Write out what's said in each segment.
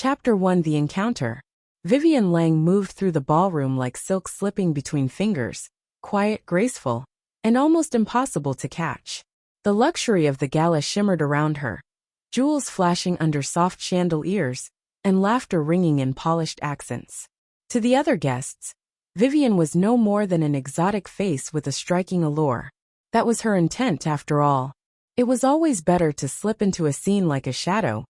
Chapter 1: The Encounter. Vivienne Lang moved through the ballroom like silk slipping between fingers, quiet, graceful, and almost impossible to catch. The luxury of the gala shimmered around her, jewels flashing under soft chandeliers, and laughter ringing in polished accents. To the other guests, Vivienne was no more than an exotic face with a striking allure. That was her intent, after all. It was always better to slip into a scene like a shadow,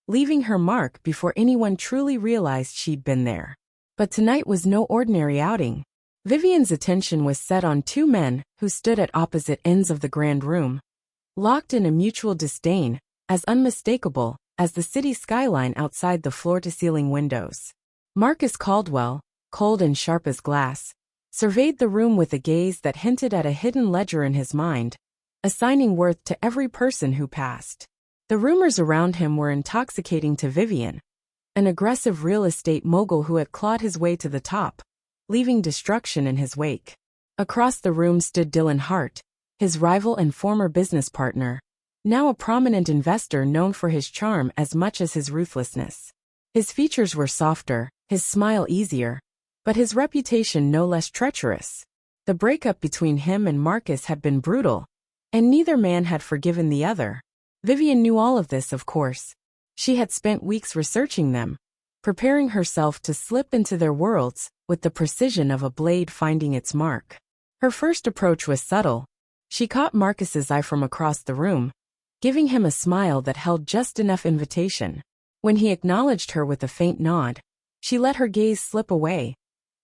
leaving her mark before anyone truly realized she'd been there. But tonight was no ordinary outing. Vivienne's attention was set on two men who stood at opposite ends of the grand room, locked in a mutual disdain, as unmistakable as the city skyline outside the floor-to-ceiling windows. Marcus Caldwell, cold and sharp as glass, surveyed the room with a gaze that hinted at a hidden ledger in his mind, assigning worth to every person who passed. The rumors around him were intoxicating to Vivienne, an aggressive real estate mogul who had clawed his way to the top, leaving destruction in his wake. Across the room stood Dylan Hart, his rival and former business partner, now a prominent investor known for his charm as much as his ruthlessness. His features were softer, his smile easier, but his reputation no less treacherous. The breakup between him and Marcus had been brutal, and neither man had forgiven the other. Vivienne knew all of this, of course. She had spent weeks researching them, preparing herself to slip into their worlds with the precision of a blade finding its mark. Her first approach was subtle. She caught Marcus's eye from across the room, giving him a smile that held just enough invitation. When he acknowledged her with a faint nod, she let her gaze slip away,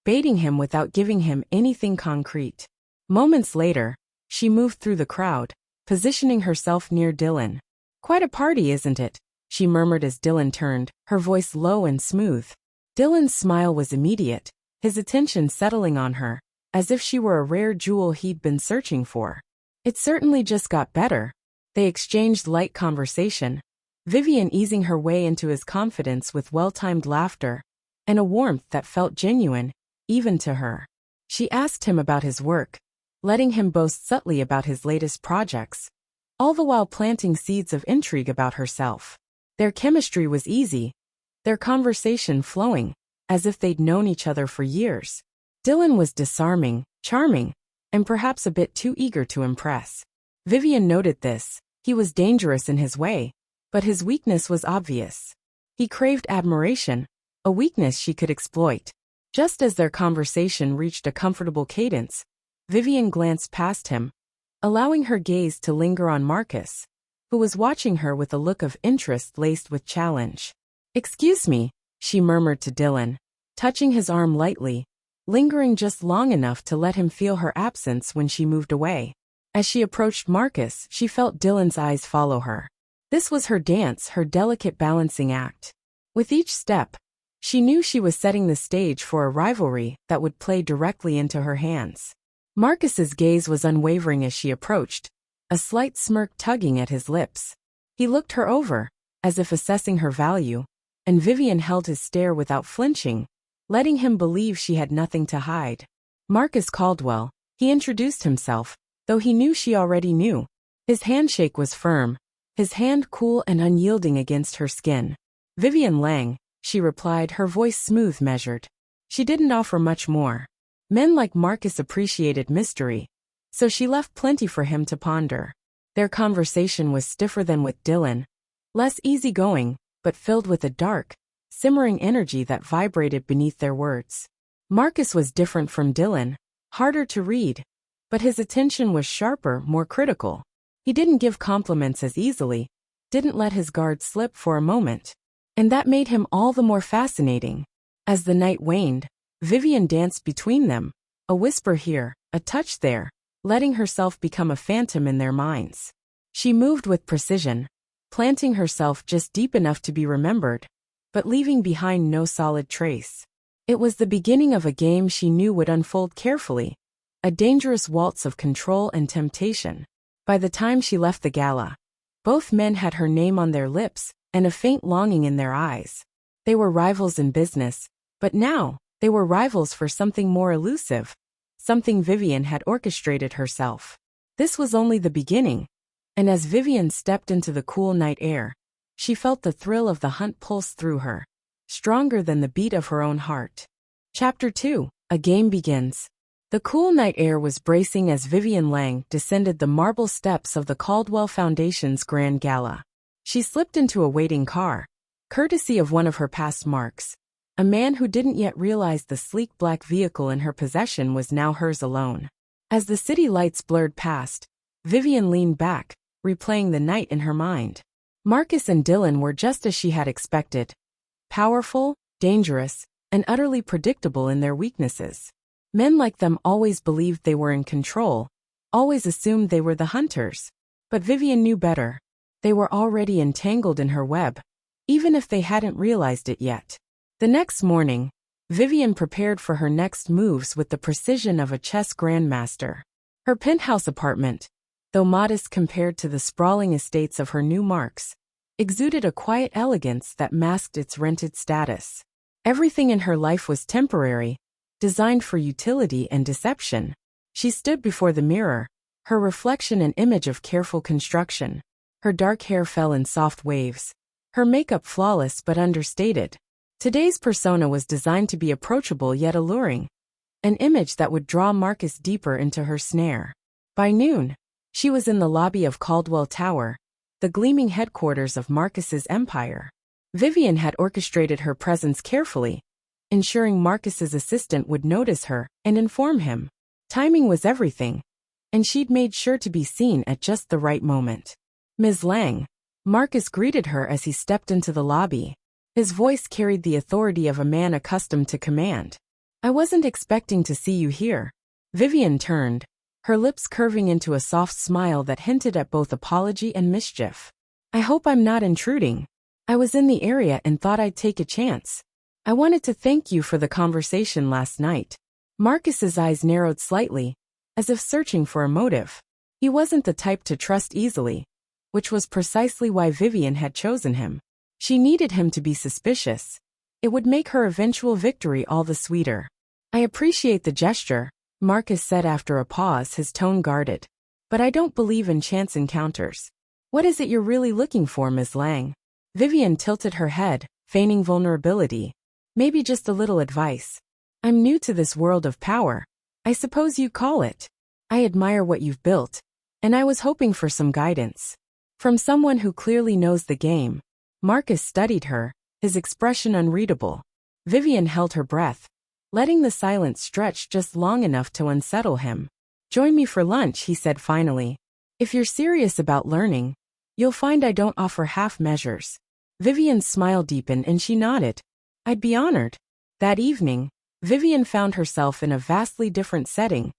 baiting him without giving him anything concrete. Moments later, she moved through the crowd, positioning herself near Dylan. "Quite a party, isn't it?" she murmured as Dylan turned, her voice low and smooth. Dylan's smile was immediate, his attention settling on her, as if she were a rare jewel he'd been searching for. It certainly just got better. They exchanged light conversation, Vivienne easing her way into his confidence with well-timed laughter and a warmth that felt genuine, even to her. She asked him about his work, letting him boast subtly about his latest projects, all the while planting seeds of intrigue about herself. Their chemistry was easy, their conversation flowing, as if they'd known each other for years. Dylan was disarming, charming, and perhaps a bit too eager to impress. Vivienne noted this. He was dangerous in his way, but his weakness was obvious. He craved admiration, a weakness she could exploit. Just as their conversation reached a comfortable cadence, Vivienne glanced past him, allowing her gaze to linger on Marcus, who was watching her with a look of interest laced with challenge. "Excuse me," she murmured to Dylan, touching his arm lightly, lingering just long enough to let him feel her absence when she moved away. As she approached Marcus, she felt Dylan's eyes follow her. This was her dance, her delicate balancing act. With each step, she knew she was setting the stage for a rivalry that would play directly into her hands. Marcus's gaze was unwavering as she approached, a slight smirk tugging at his lips. He looked her over, as if assessing her value, and Vivienne held his stare without flinching, letting him believe she had nothing to hide. "Marcus Caldwell," he introduced himself, though he knew she already knew. His handshake was firm, his hand cool and unyielding against her skin. "Vivienne Lang," she replied, her voice smooth, measured. She didn't offer much more. Men like Marcus appreciated mystery, so she left plenty for him to ponder. Their conversation was stiffer than with Dylan, less easygoing, but filled with a dark, simmering energy that vibrated beneath their words. Marcus was different from Dylan, harder to read, but his attention was sharper, more critical. He didn't give compliments as easily, didn't let his guard slip for a moment, and that made him all the more fascinating. As the night waned, Vivienne danced between them, a whisper here, a touch there, letting herself become a phantom in their minds. She moved with precision, planting herself just deep enough to be remembered, but leaving behind no solid trace. It was the beginning of a game she knew would unfold carefully, a dangerous waltz of control and temptation. By the time she left the gala, both men had her name on their lips and a faint longing in their eyes. They were rivals in business, but now, they were rivals for something more elusive, something Vivienne had orchestrated herself. This was only the beginning, and as Vivienne stepped into the cool night air, she felt the thrill of the hunt pulse through her. stronger than the beat of her own heart. Chapter 2. A game begins. The cool night air was bracing as Vivienne Lang descended the marble steps of the Caldwell Foundation's Grand Gala. She slipped into a waiting car, courtesy of one of her past marks. A man who didn't yet realize the sleek black vehicle in her possession was now hers alone. As the city lights blurred past, Vivienne leaned back, replaying the night in her mind. Marcus and Dylan were just as she had expected. Powerful, dangerous, and utterly predictable in their weaknesses. Men like them always believed they were in control, always assumed they were the hunters. But Vivienne knew better. They were already entangled in her web, even if they hadn't realized it yet. The next morning, Vivienne prepared for her next moves with the precision of a chess grandmaster. Her penthouse apartment, though modest compared to the sprawling estates of her new marks, exuded a quiet elegance that masked its rented status. Everything in her life was temporary, designed for utility and deception. She stood before the mirror, her reflection an image of careful construction. Her dark hair fell in soft waves, her makeup flawless but understated. Today's persona was designed to be approachable yet alluring, an image that would draw Marcus deeper into her snare. By noon, she was in the lobby of Caldwell Tower, the gleaming headquarters of Marcus's empire. Vivienne had orchestrated her presence carefully, ensuring Marcus's assistant would notice her and inform him. Timing was everything, and she'd made sure to be seen at just the right moment. "Ms. Lang," Marcus greeted her as he stepped into the lobby. His voice carried the authority of a man accustomed to command. "I wasn't expecting to see you here." Vivienne turned, her lips curving into a soft smile that hinted at both apology and mischief. "I hope I'm not intruding. I was in the area and thought I'd take a chance. I wanted to thank you for the conversation last night." Marcus's eyes narrowed slightly, as if searching for a motive. He wasn't the type to trust easily, which was precisely why Vivienne had chosen him. She needed him to be suspicious. It would make her eventual victory all the sweeter. "I appreciate the gesture," Marcus said after a pause, his tone guarded. "But I don't believe in chance encounters. What is it you're really looking for, Ms. Lang?" Vivienne tilted her head, feigning vulnerability. "Maybe just a little advice. I'm new to this world of power, I suppose you call it. I admire what you've built, and I was hoping for some guidance. From someone who clearly knows the game." Marcus studied her, his expression unreadable. Vivienne held her breath, letting the silence stretch just long enough to unsettle him. "Join me for lunch," he said finally. "If you're serious about learning, you'll find I don't offer half measures." Vivienne's smile deepened and she nodded. "I'd be honored." That evening, Vivienne found herself in a vastly different setting,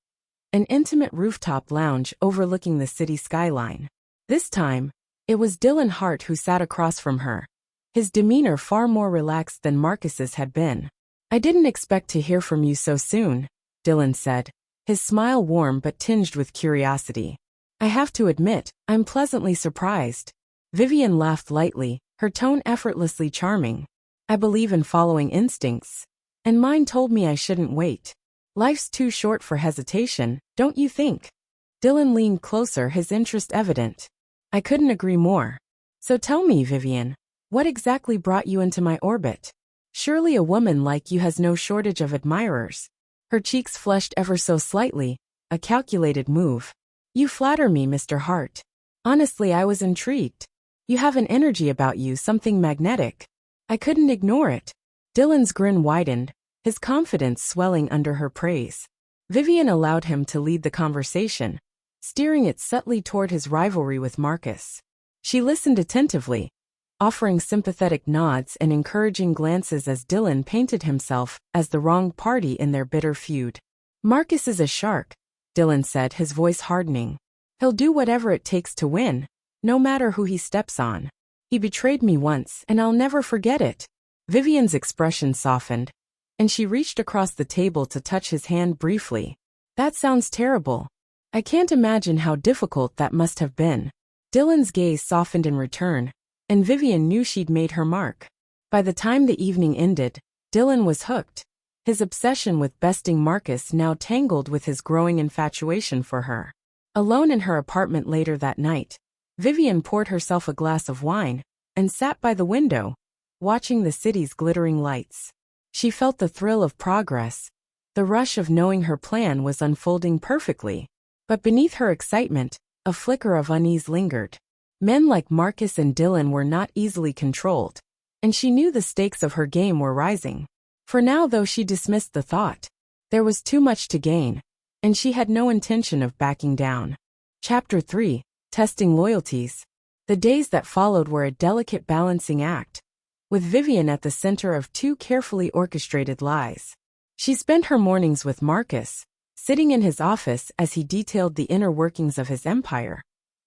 an intimate rooftop lounge overlooking the city skyline. This time, it was Dylan Hart who sat across from her, his demeanor far more relaxed than Marcus's had been. "I didn't expect to hear from you so soon," Dylan said, his smile warm but tinged with curiosity. "I have to admit, I'm pleasantly surprised." Vivienne laughed lightly, her tone effortlessly charming. "I believe in following instincts, and mine told me I shouldn't wait. Life's too short for hesitation, don't you think?" Dylan leaned closer, his interest evident. "I couldn't agree more. So tell me, Vivienne, what exactly brought you into my orbit? Surely a woman like you has no shortage of admirers." Her cheeks flushed ever so slightly, a calculated move. "You flatter me, Mr. Hart. Honestly, I was intrigued. You have an energy about you, something magnetic. I couldn't ignore it." Dylan's grin widened, his confidence swelling under her praise. Vivienne allowed him to lead the conversation, steering it subtly toward his rivalry with Marcus. She listened attentively, offering sympathetic nods and encouraging glances as Dylan painted himself as the wrong party in their bitter feud. "Marcus is a shark," Dylan said, his voice hardening. "He'll do whatever it takes to win, no matter who he steps on. He betrayed me once, and I'll never forget it." Vivienne's expression softened, and she reached across the table to touch his hand briefly. "That sounds terrible. I can't imagine how difficult that must have been." Dylan's gaze softened in return, and Vivienne knew she'd made her mark. By the time the evening ended, Dylan was hooked, his obsession with besting Marcus now tangled with his growing infatuation for her. Alone in her apartment later that night, Vivienne poured herself a glass of wine and sat by the window, watching the city's glittering lights. She felt the thrill of progress, the rush of knowing her plan was unfolding perfectly. But beneath her excitement, a flicker of unease lingered. Men like Marcus and Dylan were not easily controlled, and she knew the stakes of her game were rising. For now, though she dismissed the thought, there was too much to gain, and she had no intention of backing down. Chapter 3: Testing Loyalties. The days that followed were a delicate balancing act, with Vivienne at the center of two carefully orchestrated lies. She spent her mornings with Marcus, sitting in his office as he detailed the inner workings of his empire,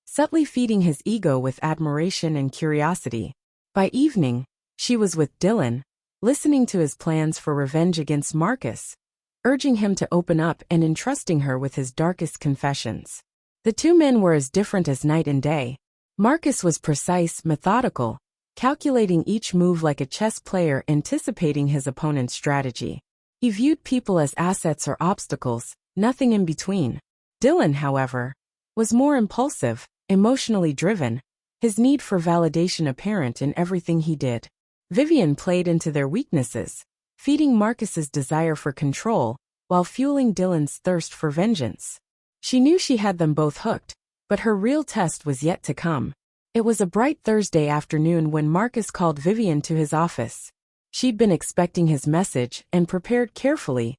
subtly feeding his ego with admiration and curiosity. By evening, she was with Dylan, listening to his plans for revenge against Marcus, urging him to open up and entrusting her with his darkest confessions. The two men were as different as night and day. Marcus was precise, methodical, calculating each move like a chess player anticipating his opponent's strategy. He viewed people as assets or obstacles, nothing in between. Dylan, however, was more impulsive, emotionally driven, his need for validation apparent in everything he did. Vivienne played into their weaknesses, feeding Marcus's desire for control, while fueling Dylan's thirst for vengeance. She knew she had them both hooked, but her real test was yet to come. It was a bright Thursday afternoon when Marcus called Vivienne to his office. She'd been expecting his message and prepared carefully,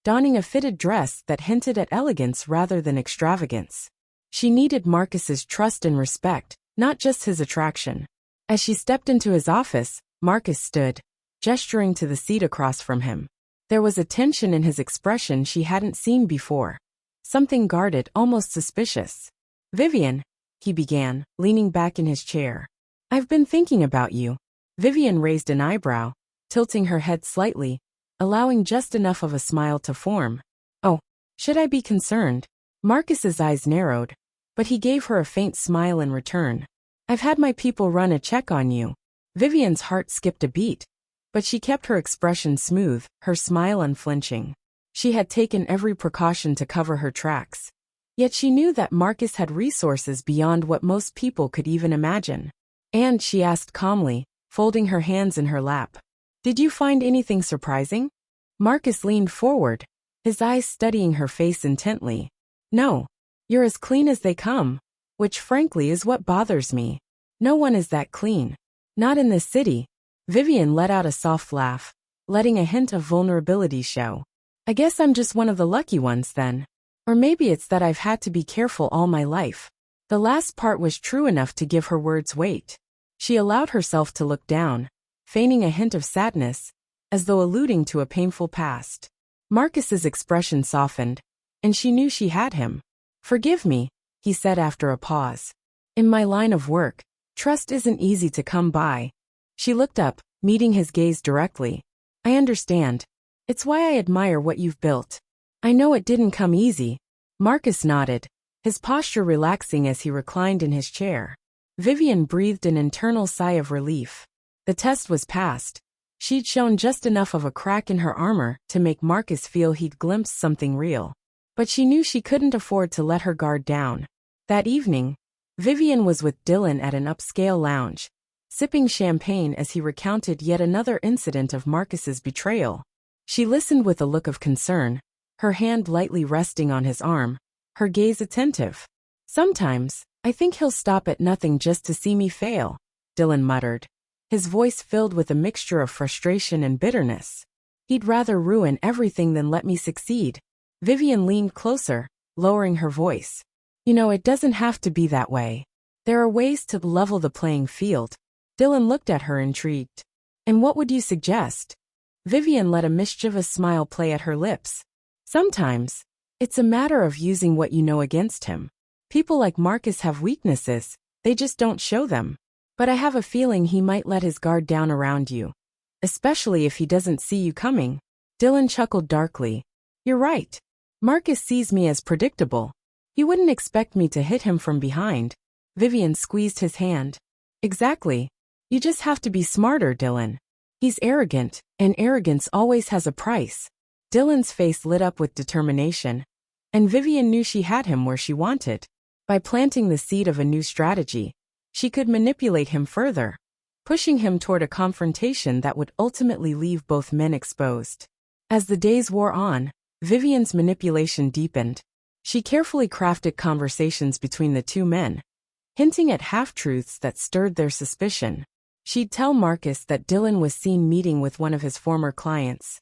donning a fitted dress that hinted at elegance rather than extravagance. She needed Marcus's trust and respect, not just his attraction. As she stepped into his office, Marcus stood, gesturing to the seat across from him. There was a tension in his expression she hadn't seen before. Something guarded, almost suspicious. "Vivienne," he began, leaning back in his chair. "I've been thinking about you." Vivienne raised an eyebrow, tilting her head slightly, allowing just enough of a smile to form. "Oh, should I be concerned?" Marcus's eyes narrowed, but he gave her a faint smile in return. "I've had my people run a check on you." Vivienne's heart skipped a beat, but she kept her expression smooth, her smile unflinching. She had taken every precaution to cover her tracks. Yet she knew that Marcus had resources beyond what most people could even imagine. "And," she asked calmly, folding her hands in her lap, "did you find anything surprising?" Marcus leaned forward, his eyes studying her face intently. "No. You're as clean as they come, which frankly is what bothers me. No one is that clean. Not in this city." Vivienne let out a soft laugh, letting a hint of vulnerability show. "I guess I'm just one of the lucky ones then. Or maybe it's that I've had to be careful all my life." The last part was true enough to give her words weight. She allowed herself to look down, feigning a hint of sadness, as though alluding to a painful past. Marcus's expression softened, and she knew she had him. "Forgive me," he said after a pause. "In my line of work, trust isn't easy to come by." She looked up, meeting his gaze directly. "I understand. It's why I admire what you've built." "I know it didn't come easy." Marcus nodded, his posture relaxing as he reclined in his chair. Vivienne breathed an internal sigh of relief. The test was passed. She'd shown just enough of a crack in her armor to make Marcus feel he'd glimpsed something real. But she knew she couldn't afford to let her guard down. That evening, Vivienne was with Dylan at an upscale lounge, sipping champagne as he recounted yet another incident of Marcus's betrayal. She listened with a look of concern, her hand lightly resting on his arm, her gaze attentive. "Sometimes, I think he'll stop at nothing just to see me fail," Dylan muttered, his voice filled with a mixture of frustration and bitterness. "He'd rather ruin everything than let me succeed." Vivienne leaned closer, lowering her voice. "You know, it doesn't have to be that way. There are ways to level the playing field." Dylan looked at her intrigued. "And what would you suggest?" Vivienne let a mischievous smile play at her lips. "Sometimes, it's a matter of using what you know against him. People like Marcus have weaknesses, they just don't show them. But I have a feeling he might let his guard down around you. Especially if he doesn't see you coming." Dylan chuckled darkly. "You're right. Marcus sees me as predictable. He wouldn't expect me to hit him from behind." Vivienne squeezed his hand. "Exactly. You just have to be smarter, Dylan. He's arrogant, and arrogance always has a price." Dylan's face lit up with determination, and Vivienne knew she had him where she wanted. By planting the seed of a new strategy, she could manipulate him further, pushing him toward a confrontation that would ultimately leave both men exposed. As the days wore on, Vivienne's manipulation deepened. She carefully crafted conversations between the two men, hinting at half-truths that stirred their suspicion. She'd tell Marcus that Dylan was seen meeting with one of his former clients.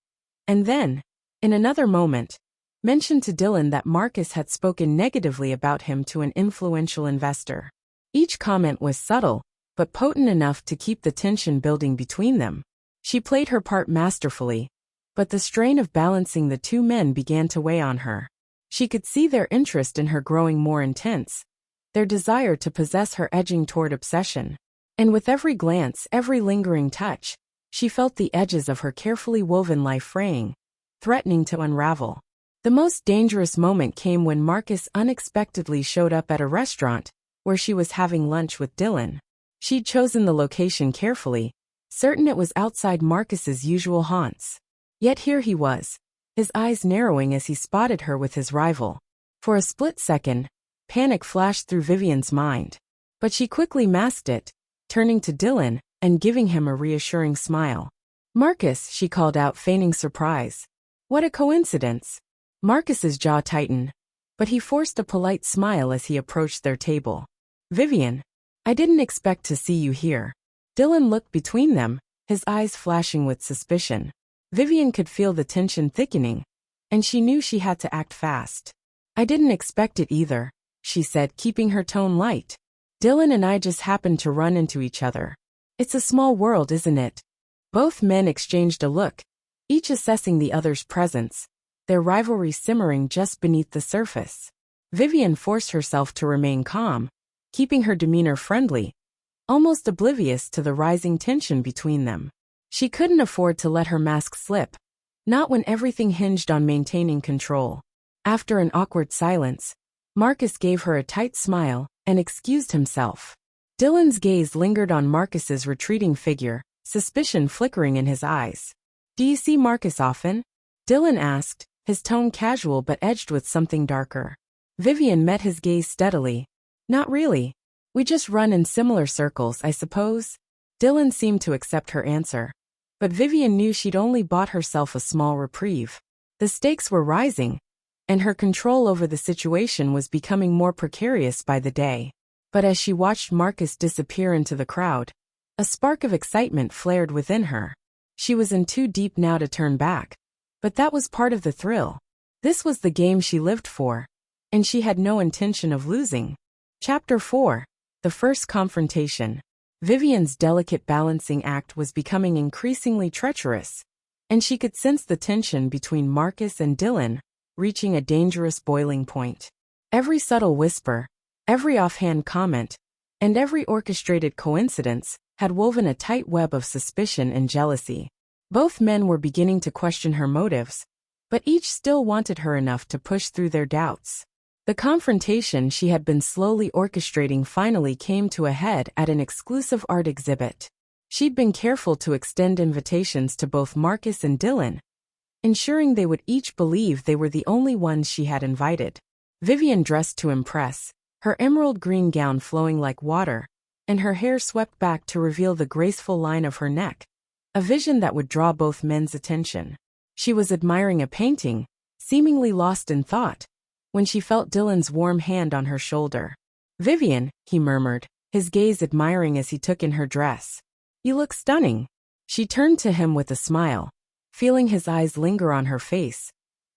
And then, in another moment, mentioned to Dylan that Marcus had spoken negatively about him to an influential investor. Each comment was subtle, but potent enough to keep the tension building between them. She played her part masterfully, but the strain of balancing the two men began to weigh on her. She could see their interest in her growing more intense, their desire to possess her edging toward obsession. And with every glance, every lingering touch, she felt the edges of her carefully woven life fraying, threatening to unravel. The most dangerous moment came when Marcus unexpectedly showed up at a restaurant where she was having lunch with Dylan. She'd chosen the location carefully, certain it was outside Marcus's usual haunts. Yet here he was, his eyes narrowing as he spotted her with his rival. For a split second, panic flashed through Vivienne's mind. But she quickly masked it, turning to Dylan and giving him a reassuring smile. "Marcus," she called out, feigning surprise. "What a coincidence." Marcus's jaw tightened, but he forced a polite smile as he approached their table. "Vivienne, I didn't expect to see you here." Dylan looked between them, his eyes flashing with suspicion. Vivienne could feel the tension thickening, and she knew she had to act fast. "I didn't expect it either," she said, keeping her tone light. "Dylan and I just happened to run into each other. It's a small world, isn't it?" Both men exchanged a look, each assessing the other's presence, their rivalry simmering just beneath the surface. Vivienne forced herself to remain calm, keeping her demeanor friendly, almost oblivious to the rising tension between them. She couldn't afford to let her mask slip, not when everything hinged on maintaining control. After an awkward silence, Marcus gave her a tight smile and excused himself. Dylan's gaze lingered on Marcus's retreating figure, suspicion flickering in his eyes. "Do you see Marcus often?" Dylan asked, his tone casual but edged with something darker. Vivienne met his gaze steadily. "Not really. We just run in similar circles, I suppose." Dylan seemed to accept her answer. But Vivienne knew she'd only bought herself a small reprieve. The stakes were rising, and her control over the situation was becoming more precarious by the day. But as she watched Marcus disappear into the crowd, a spark of excitement flared within her. She was in too deep now to turn back. But that was part of the thrill. This was the game she lived for, and she had no intention of losing. Chapter 4. The First Confrontation. Vivienne's delicate balancing act was becoming increasingly treacherous, and she could sense the tension between Marcus and Dylan reaching a dangerous boiling point. Every subtle whisper, every offhand comment, and every orchestrated coincidence had woven a tight web of suspicion and jealousy. Both men were beginning to question her motives, but each still wanted her enough to push through their doubts. The confrontation she had been slowly orchestrating finally came to a head at an exclusive art exhibit. She'd been careful to extend invitations to both Marcus and Dylan, ensuring they would each believe they were the only ones she had invited. Vivienne dressed to impress, her emerald green gown flowing like water, and her hair swept back to reveal the graceful line of her neck, a vision that would draw both men's attention. She was admiring a painting, seemingly lost in thought, when she felt Dylan's warm hand on her shoulder. "Vivienne," he murmured, his gaze admiring as he took in her dress. "You look stunning." She turned to him with a smile, feeling his eyes linger on her face,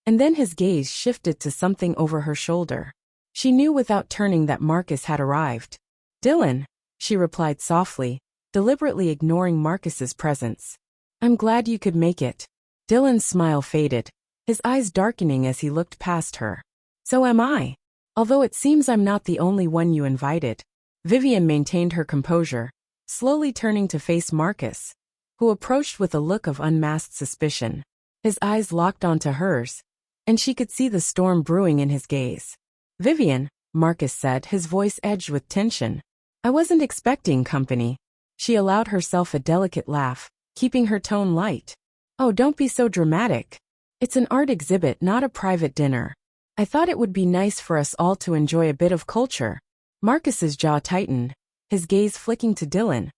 and then his gaze shifted to something over her shoulder. She knew without turning that Marcus had arrived. "Dylan," she replied softly, deliberately ignoring Marcus's presence. "I'm glad you could make it." Dylan's smile faded, his eyes darkening as he looked past her. "So am I. Although it seems I'm not the only one you invited." Vivienne maintained her composure, slowly turning to face Marcus, who approached with a look of unmasked suspicion. His eyes locked onto hers, and she could see the storm brewing in his gaze. "Vivienne," Marcus said, his voice edged with tension. "I wasn't expecting company." She allowed herself a delicate laugh, keeping her tone light. "Oh, don't be so dramatic. It's an art exhibit, not a private dinner. I thought it would be nice for us all to enjoy a bit of culture." Marcus's jaw tightened, his gaze flicking to Dylan,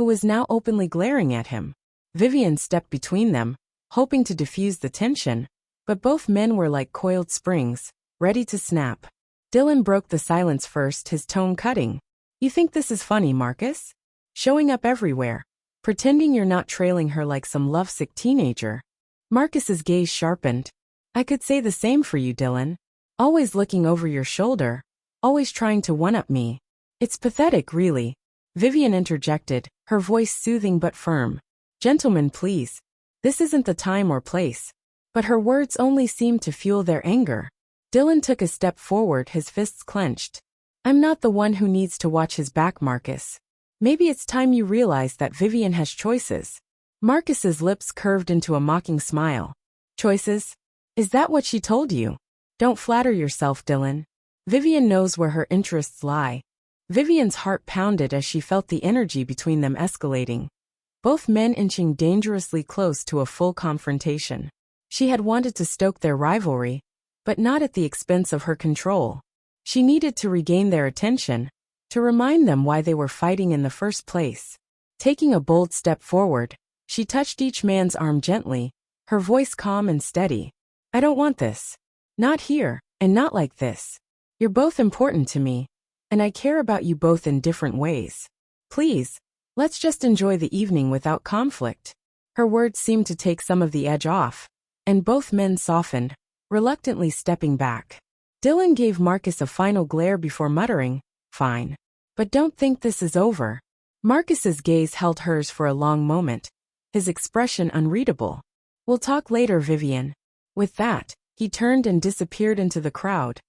who was now openly glaring at him. Vivienne stepped between them, hoping to diffuse the tension, but both men were like coiled springs, ready to snap. Dylan broke the silence first, his tone cutting. "You think this is funny, Marcus? Showing up everywhere, pretending you're not trailing her like some lovesick teenager." Marcus's gaze sharpened. "I could say the same for you, Dylan. Always looking over your shoulder, always trying to one-up me. It's pathetic, really." Vivienne interjected, her voice soothing but firm. "Gentlemen, please. This isn't the time or place." But her words only seemed to fuel their anger. Dylan took a step forward, his fists clenched. "I'm not the one who needs to watch his back, Marcus. Maybe it's time you realize that Vivienne has choices." Marcus's lips curved into a mocking smile. "Choices? Is that what she told you? Don't flatter yourself, Dylan. Vivienne knows where her interests lie." Vivienne's heart pounded as she felt the energy between them escalating, both men inching dangerously close to a full confrontation. She had wanted to stoke their rivalry, but not at the expense of her control. She needed to regain their attention, to remind them why they were fighting in the first place. Taking a bold step forward, she touched each man's arm gently, her voice calm and steady. "I don't want this. Not here, and not like this. You're both important to me, and I care about you both in different ways. Please, let's just enjoy the evening without conflict." Her words seemed to take some of the edge off, and both men softened, reluctantly stepping back. Dylan gave Marcus a final glare before muttering, "Fine. But don't think this is over." Marcus's gaze held hers for a long moment, his expression unreadable. "We'll talk later, Vivienne." With that, he turned and disappeared into the crowd,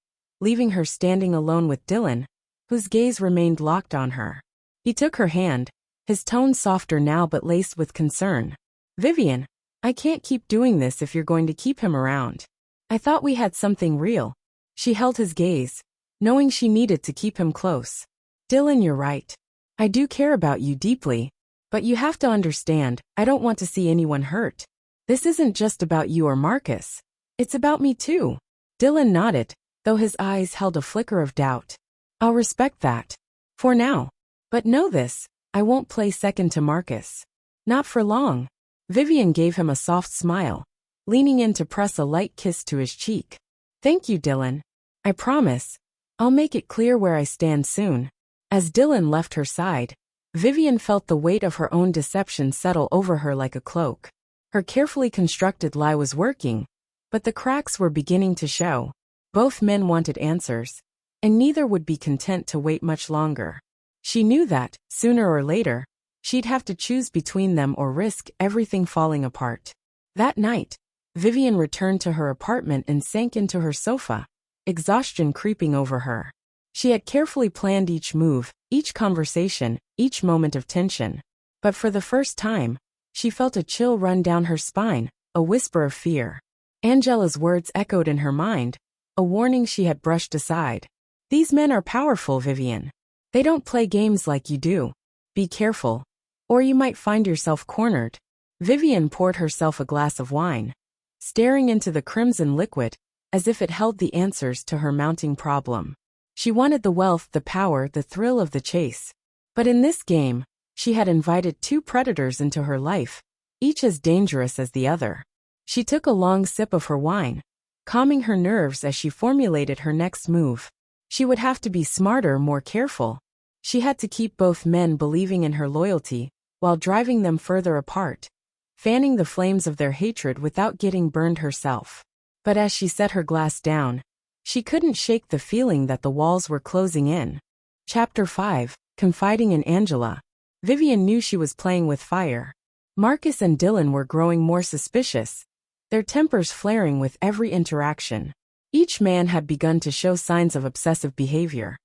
leaving her standing alone with Dylan, whose gaze remained locked on her. He took her hand, his tone softer now but laced with concern. "Vivienne, I can't keep doing this if you're going to keep him around. I thought we had something real." She held his gaze, knowing she needed to keep him close. "Dylan, you're right. I do care about you deeply, but you have to understand, I don't want to see anyone hurt. This isn't just about you or Marcus. It's about me too." Dylan nodded, though his eyes held a flicker of doubt. "I'll respect that. For now. But know this, I won't play second to Marcus. Not for long." Vivienne gave him a soft smile, leaning in to press a light kiss to his cheek. "Thank you, Dylan. I promise. I'll make it clear where I stand soon." As Dylan left her side, Vivienne felt the weight of her own deception settle over her like a cloak. Her carefully constructed lie was working, but the cracks were beginning to show. Both men wanted answers, and neither would be content to wait much longer. She knew that, sooner or later, she'd have to choose between them or risk everything falling apart. That night, Vivienne returned to her apartment and sank into her sofa, exhaustion creeping over her. She had carefully planned each move, each conversation, each moment of tension. But for the first time, she felt a chill run down her spine, a whisper of fear. Angela's words echoed in her mind, a warning she had brushed aside. "These men are powerful, Vivienne. They don't play games like you do. Be careful, or you might find yourself cornered." Vivienne poured herself a glass of wine, staring into the crimson liquid, as if it held the answers to her mounting problem. She wanted the wealth, the power, the thrill of the chase. But in this game, she had invited two predators into her life, each as dangerous as the other. She took a long sip of her wine, calming her nerves as she formulated her next move. She would have to be smarter, more careful. She had to keep both men believing in her loyalty, while driving them further apart, fanning the flames of their hatred without getting burned herself. But as she set her glass down, she couldn't shake the feeling that the walls were closing in. Chapter 5, Confiding in Angela. Vivienne knew she was playing with fire. Marcus and Dylan were growing more suspicious, their tempers flaring with every interaction. Each man had begun to show signs of obsessive behavior.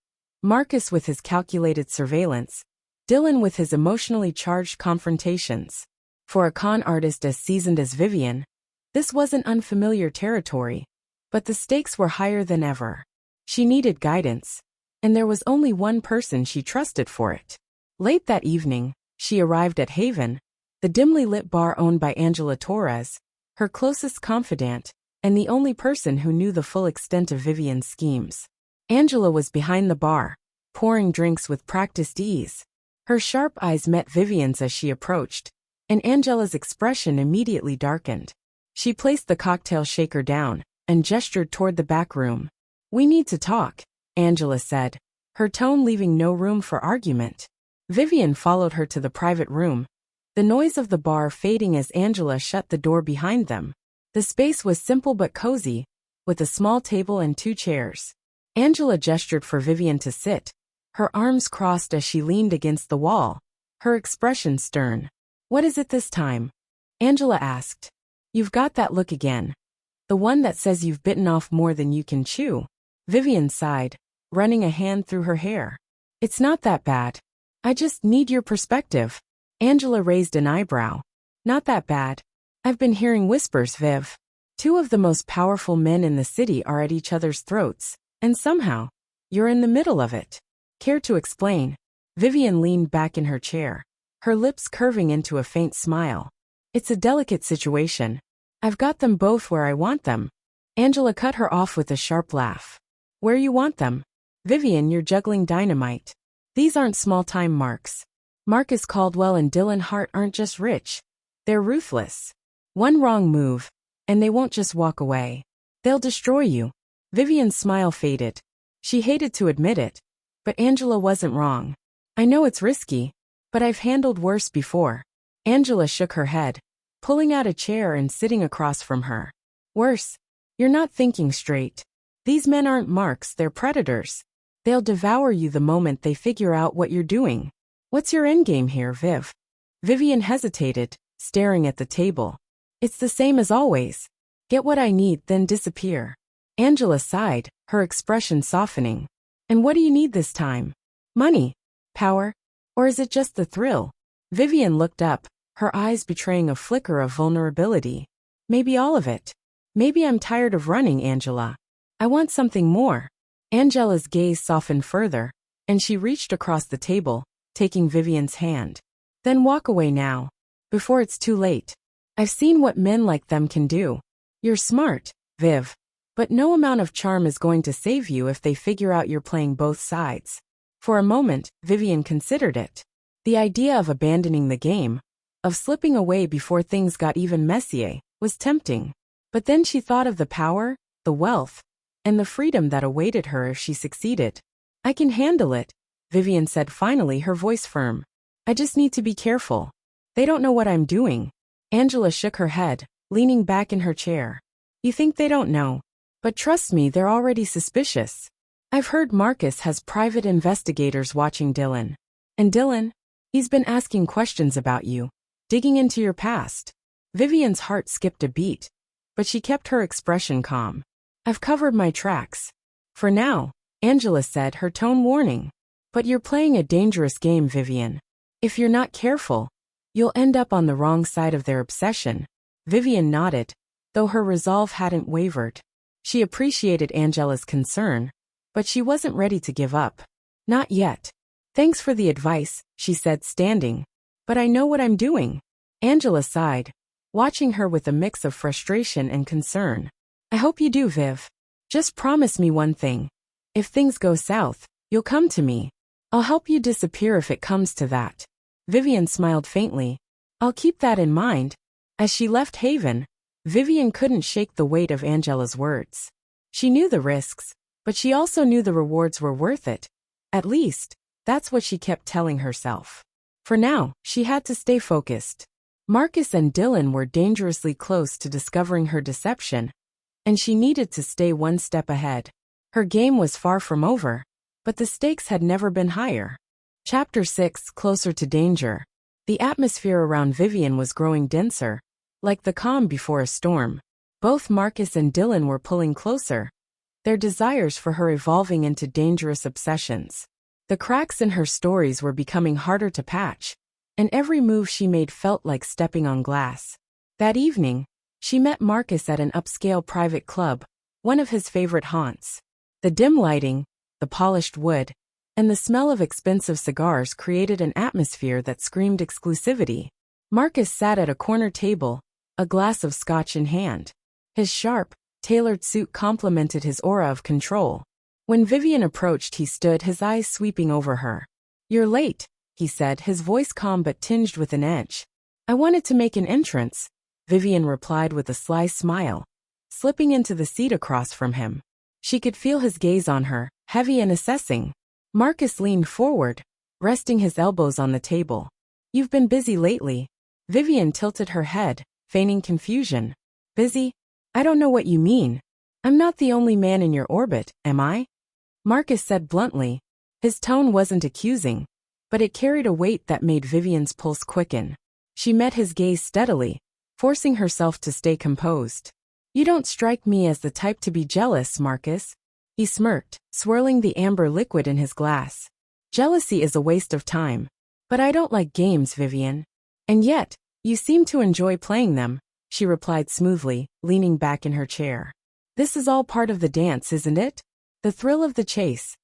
Marcus with his calculated surveillance, Dylan with his emotionally charged confrontations. For a con artist as seasoned as Vivienne, this wasn't unfamiliar territory, but the stakes were higher than ever. She needed guidance, and there was only one person she trusted for it. Late that evening, she arrived at Haven, the dimly lit bar owned by Angela Torres, her closest confidant, and the only person who knew the full extent of Vivienne's schemes. Angela was behind the bar, pouring drinks with practiced ease. Her sharp eyes met Vivienne's as she approached, and Angela's expression immediately darkened. She placed the cocktail shaker down and gestured toward the back room. "We need to talk," Angela said, her tone leaving no room for argument. Vivienne followed her to the private room, the noise of the bar fading as Angela shut the door behind them. The space was simple but cozy, with a small table and 2 chairs. Angela gestured for Vivienne to sit, her arms crossed as she leaned against the wall, her expression stern. "What is it this time?" Angela asked. "You've got that look again. The one that says you've bitten off more than you can chew." Vivienne sighed, running a hand through her hair. "It's not that bad. I just need your perspective." Angela raised an eyebrow. "Not that bad. I've been hearing whispers, Viv. 2 of the most powerful men in the city are at each other's throats, and somehow, you're in the middle of it. Care to explain?" Vivienne leaned back in her chair, her lips curving into a faint smile. "It's a delicate situation. I've got them both where I want them." Angela cut her off with a sharp laugh. "Where you want them? Vivienne, you're juggling dynamite. These aren't small-time marks. Marcus Caldwell and Dylan Hart aren't just rich. They're ruthless. One wrong move, and they won't just walk away. They'll destroy you." Vivienne's smile faded. She hated to admit it, but Angela wasn't wrong. "I know it's risky, but I've handled worse before." Angela shook her head, pulling out a chair and sitting across from her. "Worse? You're not thinking straight. These men aren't marks, they're predators. They'll devour you the moment they figure out what you're doing. What's your endgame here, Viv?" Vivienne hesitated, staring at the table. "It's the same as always. Get what I need, then disappear." Angela sighed, her expression softening. "And what do you need this time? Money? Power? Or is it just the thrill?" Vivienne looked up, her eyes betraying a flicker of vulnerability. "Maybe all of it. Maybe I'm tired of running, Angela. I want something more." Angela's gaze softened further, and she reached across the table, taking Vivienne's hand. "Then walk away now, before it's too late. I've seen what men like them can do. You're smart, Viv, but no amount of charm is going to save you if they figure out you're playing both sides." For a moment, Vivienne considered it. The idea of abandoning the game, of slipping away before things got even messier, was tempting. But then she thought of the power, the wealth, and the freedom that awaited her if she succeeded. "I can handle it," Vivienne said finally, her voice firm. "I just need to be careful. They don't know what I'm doing." Angela shook her head, leaning back in her chair. "You think they don't know? But trust me, they're already suspicious. I've heard Marcus has private investigators watching Dylan. And Dylan? He's been asking questions about you, digging into your past." Vivienne's heart skipped a beat, but she kept her expression calm. "I've covered my tracks. For now," Angela said, her tone warning. "But you're playing a dangerous game, Vivienne. If you're not careful, you'll end up on the wrong side of their obsession." Vivienne nodded, though her resolve hadn't wavered. She appreciated Angela's concern, but she wasn't ready to give up. "Not yet. Thanks for the advice," she said, standing. "But I know what I'm doing." Angela sighed, watching her with a mix of frustration and concern. "I hope you do, Viv. Just promise me one thing. If things go south, you'll come to me. I'll help you disappear if it comes to that." Vivienne smiled faintly. "I'll keep that in mind." As she left Haven, Vivienne couldn't shake the weight of Angela's words. She knew the risks, but she also knew the rewards were worth it. At least, that's what she kept telling herself. For now, she had to stay focused. Marcus and Dylan were dangerously close to discovering her deception, and she needed to stay one step ahead. Her game was far from over, but the stakes had never been higher. Chapter 6: Closer to Danger. The atmosphere around Vivienne was growing denser, like the calm before a storm. Both Marcus and Dylan were pulling closer, their desires for her evolving into dangerous obsessions. The cracks in her stories were becoming harder to patch, and every move she made felt like stepping on glass. That evening, she met Marcus at an upscale private club, one of his favorite haunts. The dim lighting, the polished wood, and the smell of expensive cigars created an atmosphere that screamed exclusivity. Marcus sat at a corner table, a glass of scotch in hand. His sharp, tailored suit complemented his aura of control. When Vivienne approached, he stood, his eyes sweeping over her. "You're late," he said, his voice calm but tinged with an edge. I wanted to make an entrance, Vivienne replied with a sly smile, slipping into the seat across from him. She could feel his gaze on her, heavy and assessing. Marcus leaned forward, resting his elbows on the table. You've been busy lately. Vivienne tilted her head, feigning confusion. Busy? I don't know what you mean. I'm not the only man in your orbit, am I? Marcus said bluntly. His tone wasn't accusing, but it carried a weight that made Vivienne's pulse quicken. She met his gaze steadily, forcing herself to stay composed. You don't strike me as the type to be jealous, Marcus. He smirked, swirling the amber liquid in his glass. Jealousy is a waste of time. But I don't like games, Vivienne. And yet, you seem to enjoy playing them, she replied smoothly, leaning back in her chair. This is all part of the dance, isn't it? The thrill of the chase.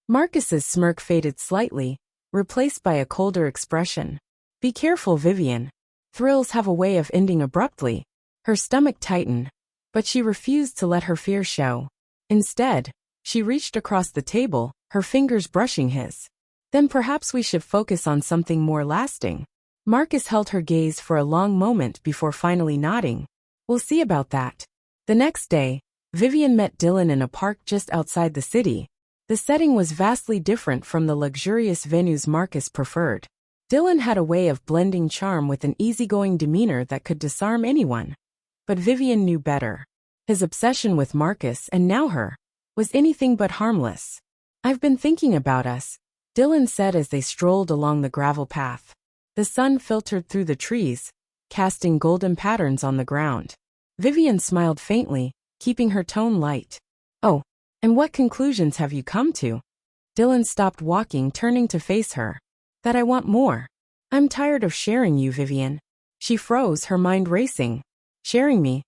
Marcus's smirk faded slightly, replaced by a colder expression. Be careful, Vivienne. Thrills have a way of ending abruptly. Her stomach tightened, but she refused to let her fear show. Instead, she reached across the table, her fingers brushing his. Then perhaps we should focus on something more lasting. Marcus held her gaze for a long moment before finally nodding. We'll see about that. The next day, Vivienne met Dylan in a park just outside the city. The setting was vastly different from the luxurious venues Marcus preferred. Dylan had a way of blending charm with an easygoing demeanor that could disarm anyone. But Vivienne knew better. His obsession with Marcus, and now her, was anything but harmless. I've been thinking about us, Dylan said as they strolled along the gravel path. The sun filtered through the trees, casting golden patterns on the ground. Vivienne smiled faintly, keeping her tone light. Oh, and what conclusions have you come to? Dylan stopped walking, turning to face her. That I want more. I'm tired of sharing you, Vivienne. She froze, her mind racing. Sharing me?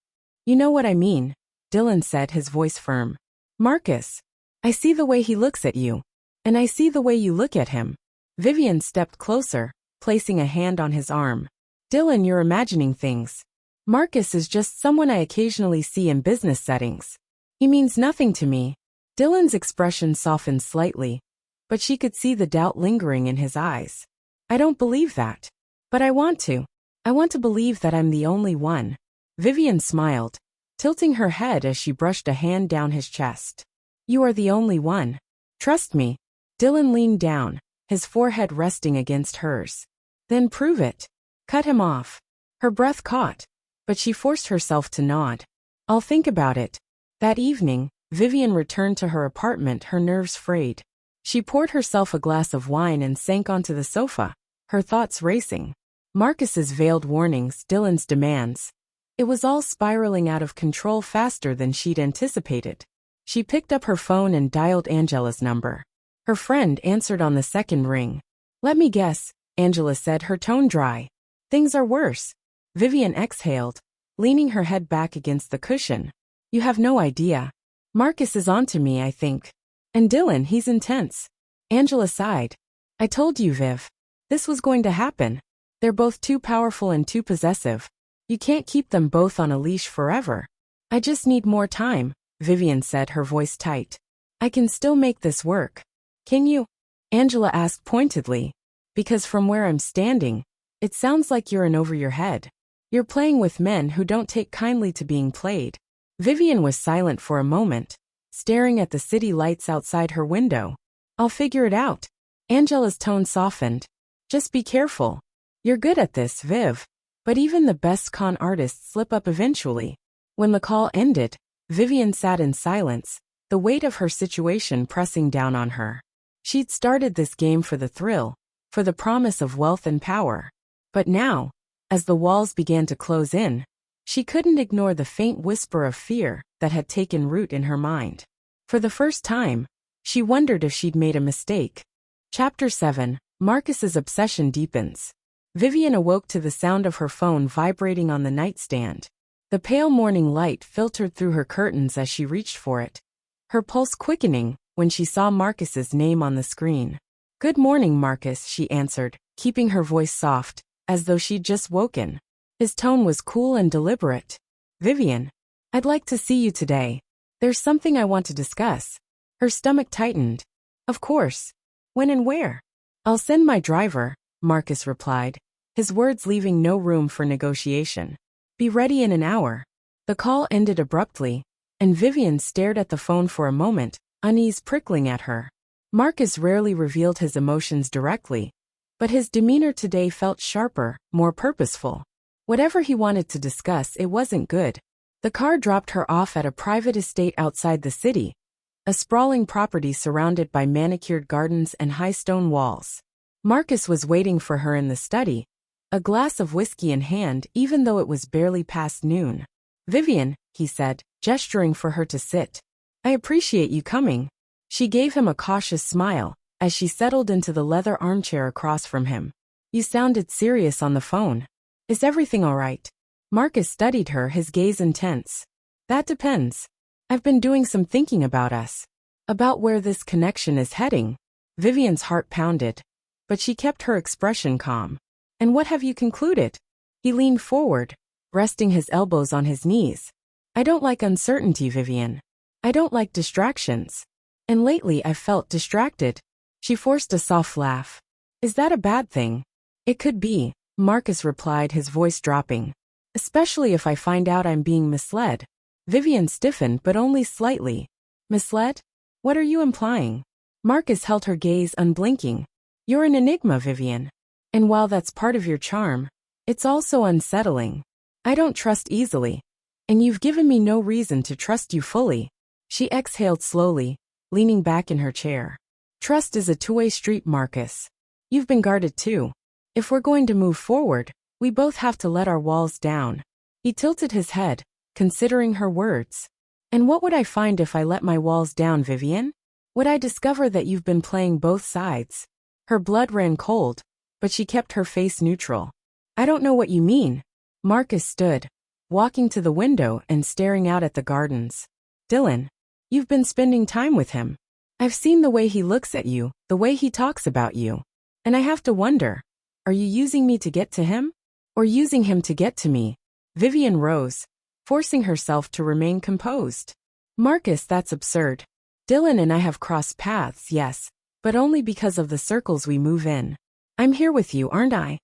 You know what I mean, Dylan said, his voice firm. Marcus, I see the way he looks at you. And I see the way you look at him. Vivienne stepped closer, placing a hand on his arm. Dylan, you're imagining things. Marcus is just someone I occasionally see in business settings. He means nothing to me. Dylan's expression softened slightly, but she could see the doubt lingering in his eyes. I don't believe that. But I want to. I want to believe that I'm the only one. Vivienne smiled, tilting her head as she brushed a hand down his chest. You are the only one. Trust me. Dylan leaned down, his forehead resting against hers. Then prove it. Cut him off. Her breath caught, but she forced herself to nod. I'll think about it. That evening, Vivienne returned to her apartment, her nerves frayed. She poured herself a glass of wine and sank onto the sofa, her thoughts racing. Marcus's veiled warnings, Dylan's demands. It was all spiraling out of control faster than she'd anticipated. She picked up her phone and dialed Angela's number. Her friend answered on the second ring. Let me guess, Angela said, her tone dry. Things are worse. Vivienne exhaled, leaning her head back against the cushion. You have no idea. Marcus is onto me, I think. And Dylan, he's intense. Angela sighed. I told you, Viv. This was going to happen. They're both too powerful and too possessive. You can't keep them both on a leash forever. I just need more time, Vivienne said, her voice tight. I can still make this work. Can you? Angela asked pointedly. Because from where I'm standing, it sounds like you're in over your head. You're playing with men who don't take kindly to being played. Vivienne was silent for a moment, staring at the city lights outside her window. I'll figure it out. Angela's tone softened. Just be careful. You're good at this, Viv. But even the best con artists slip up eventually. When the call ended, Vivienne sat in silence, the weight of her situation pressing down on her. She'd started this game for the thrill, for the promise of wealth and power. But now, as the walls began to close in, she couldn't ignore the faint whisper of fear that had taken root in her mind. For the first time, she wondered if she'd made a mistake. Chapter 7, Marcus's obsession deepens. Vivienne awoke to the sound of her phone vibrating on the nightstand. The pale morning light filtered through her curtains as she reached for it, her pulse quickening when she saw Marcus's name on the screen. Good morning, Marcus, she answered, keeping her voice soft, as though she'd just woken. His tone was cool and deliberate. Vivienne, I'd like to see you today. There's something I want to discuss. Her stomach tightened. Of course. When and where? I'll send my driver, Marcus replied, his words leaving no room for negotiation. Be ready in an hour. The call ended abruptly, and Vivienne stared at the phone for a moment, unease prickling at her. Marcus rarely revealed his emotions directly, but his demeanor today felt sharper, more purposeful. Whatever he wanted to discuss, it wasn't good. The car dropped her off at a private estate outside the city, a sprawling property surrounded by manicured gardens and high stone walls. Marcus was waiting for her in the study, a glass of whiskey in hand even though it was barely past noon. Vivienne, he said, gesturing for her to sit. I appreciate you coming. She gave him a cautious smile as she settled into the leather armchair across from him. You sounded serious on the phone. Is everything all right? Marcus studied her, his gaze intense. That depends. I've been doing some thinking about us. About where this connection is heading. Vivienne's heart pounded, but she kept her expression calm. And what have you concluded? He leaned forward, resting his elbows on his knees. I don't like uncertainty, Vivienne. I don't like distractions. And lately I've felt distracted. She forced a soft laugh. Is that a bad thing? It could be, Marcus replied, his voice dropping. Especially if I find out I'm being misled. Vivienne stiffened, but only slightly. Misled? What are you implying? Marcus held her gaze unblinking. You're an enigma, Vivienne. And while that's part of your charm, it's also unsettling. I don't trust easily. And you've given me no reason to trust you fully. She exhaled slowly, leaning back in her chair. Trust is a two-way street, Marcus. You've been guarded too. If we're going to move forward, we both have to let our walls down. He tilted his head, considering her words. And what would I find if I let my walls down, Vivienne? Would I discover that you've been playing both sides? Her blood ran cold, but she kept her face neutral. I don't know what you mean. Marcus stood, walking to the window and staring out at the gardens. Dylan, you've been spending time with him. I've seen the way he looks at you, the way he talks about you. And I have to wonder, are you using me to get to him? Or using him to get to me? Vivienne rose, forcing herself to remain composed. Marcus, that's absurd. Dylan and I have crossed paths, yes, but only because of the circles we move in. I'm here with you, aren't I?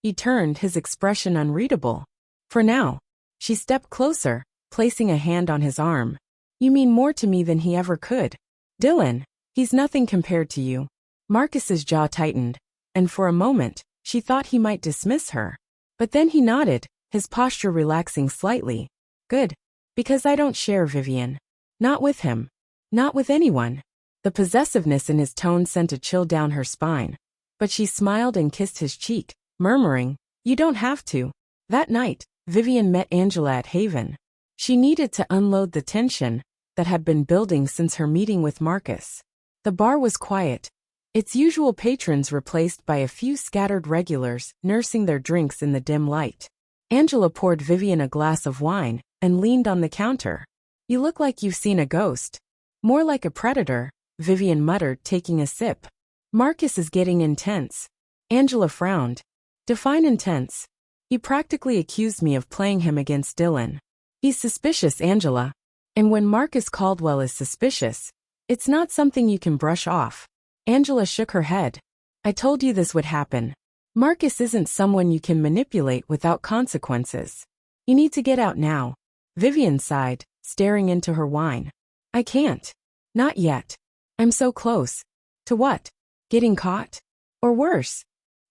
He turned, his expression unreadable. For now. She stepped closer, placing a hand on his arm. You mean more to me than he ever could. Dylan, he's nothing compared to you. Marcus's jaw tightened, and for a moment, she thought he might dismiss her. But then he nodded, his posture relaxing slightly. Good. Because I don't share, Vivienne. Not with him. Not with anyone. The possessiveness in his tone sent a chill down her spine. But she smiled and kissed his cheek, murmuring, You don't have to. That night, Vivienne met Angela at Haven. She needed to unload the tension that had been building since her meeting with Marcus. The bar was quiet, its usual patrons replaced by a few scattered regulars nursing their drinks in the dim light. Angela poured Vivienne a glass of wine and leaned on the counter. You look like you've seen a ghost. More like a predator, Vivienne muttered, taking a sip. Marcus is getting intense. Angela frowned. Define intense. He practically accused me of playing him against Dylan. He's suspicious, Angela. And when Marcus Caldwell is suspicious, it's not something you can brush off. Angela shook her head. I told you this would happen. Marcus isn't someone you can manipulate without consequences. You need to get out now. Vivienne sighed, staring into her wine. I can't. Not yet. I'm so close. To what? Getting caught? Or worse?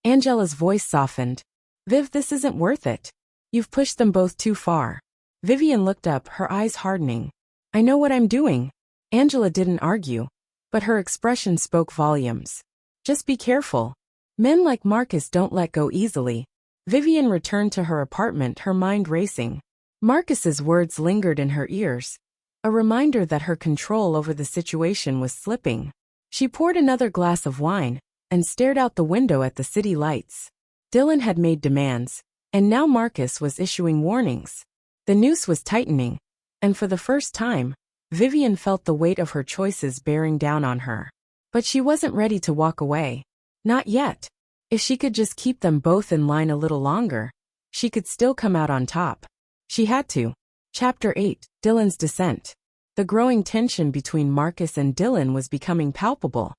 Angela's voice softened. Viv, this isn't worth it. You've pushed them both too far. Vivienne looked up, her eyes hardening. I know what I'm doing. Angela didn't argue, but her expression spoke volumes. Just be careful. Men like Marcus don't let go easily. Vivienne returned to her apartment, her mind racing. Marcus's words lingered in her ears, a reminder that her control over the situation was slipping. She poured another glass of wine and stared out the window at the city lights. Dylan had made demands, and now Marcus was issuing warnings. The noose was tightening, and for the first time, Vivienne felt the weight of her choices bearing down on her. But she wasn't ready to walk away. Not yet. If she could just keep them both in line a little longer, she could still come out on top. She had to. Chapter 8, Dylan's Descent. The growing tension between Marcus and Dylan was becoming palpable,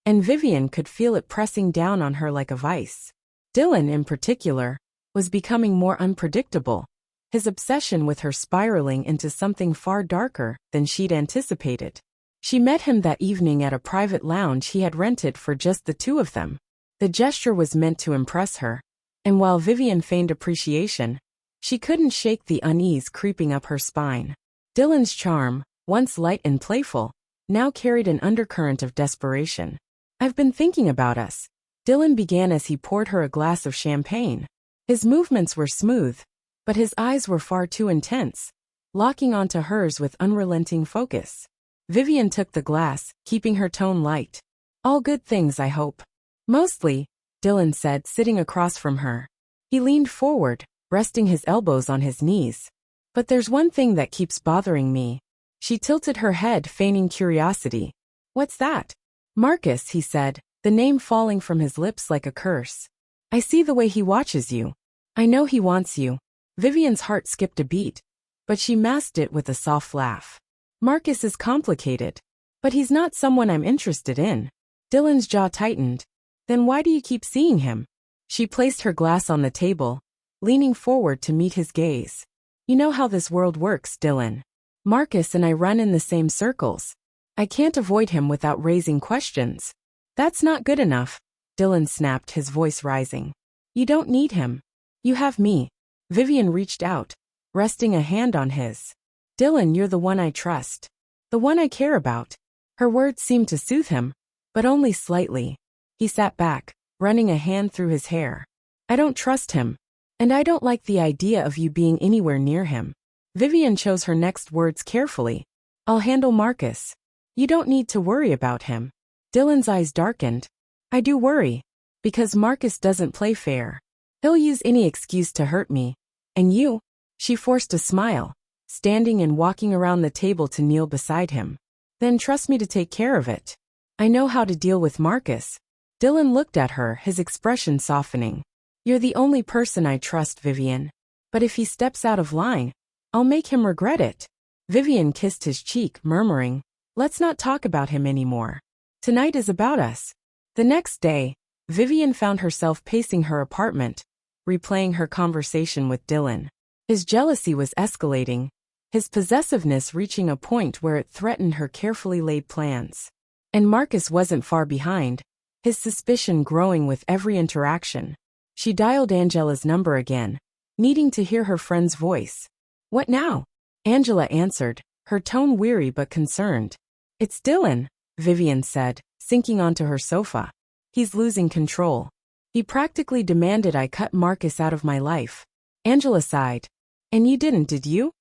and Vivienne could feel it pressing down on her like a vice. Dylan, in particular, was becoming more unpredictable, his obsession with her spiraling into something far darker than she'd anticipated. She met him that evening at a private lounge he had rented for just the two of them. The gesture was meant to impress her, and while Vivienne feigned appreciation, she couldn't shake the unease creeping up her spine. Dylan's charm, once light and playful, now carried an undercurrent of desperation. "I've been thinking about us," Dylan began as he poured her a glass of champagne. His movements were smooth, but his eyes were far too intense, locking onto hers with unrelenting focus. Vivienne took the glass, keeping her tone light. "All good things, I hope." "Mostly," Dylan said, sitting across from her. He leaned forward, resting his elbows on his knees. "But there's one thing that keeps bothering me." She tilted her head, feigning curiosity. "What's that?" "Marcus," he said, the name falling from his lips like a curse. "I see the way he watches you. I know he wants you." Vivienne's heart skipped a beat, but she masked it with a soft laugh. "Marcus is complicated, but he's not someone I'm interested in." Dylan's jaw tightened. "Then why do you keep seeing him?" She placed her glass on the table, leaning forward to meet his gaze. "You know how this world works, Dylan. Marcus and I run in the same circles. I can't avoid him without raising questions." "That's not good enough," Dylan snapped, his voice rising. "You don't need him. You have me." Vivienne reached out, resting a hand on his. "Dylan, you're the one I trust. The one I care about." Her words seemed to soothe him, but only slightly. He sat back, running a hand through his hair. "I don't trust him, and I don't like the idea of you being anywhere near him." Vivienne chose her next words carefully. "I'll handle Marcus. You don't need to worry about him." Dylan's eyes darkened. "I do worry, because Marcus doesn't play fair. He'll use any excuse to hurt me. And you?" She forced a smile, standing and walking around the table to kneel beside him. "Then trust me to take care of it. I know how to deal with Marcus." Dylan looked at her, his expression softening. "You're the only person I trust, Vivienne. But if he steps out of line, I'll make him regret it." Vivienne kissed his cheek, murmuring, "Let's not talk about him anymore. Tonight is about us." The next day, Vivienne found herself pacing her apartment, replaying her conversation with Dylan. His jealousy was escalating, his possessiveness reaching a point where it threatened her carefully laid plans. And Marcus wasn't far behind, his suspicion growing with every interaction. She dialed Angela's number again, needing to hear her friend's voice. "What now?" Angela answered, her tone weary but concerned. "It's Dylan," Vivienne said, sinking onto her sofa. "He's losing control. He practically demanded I cut Marcus out of my life." Angela sighed. "And you didn't, did you?"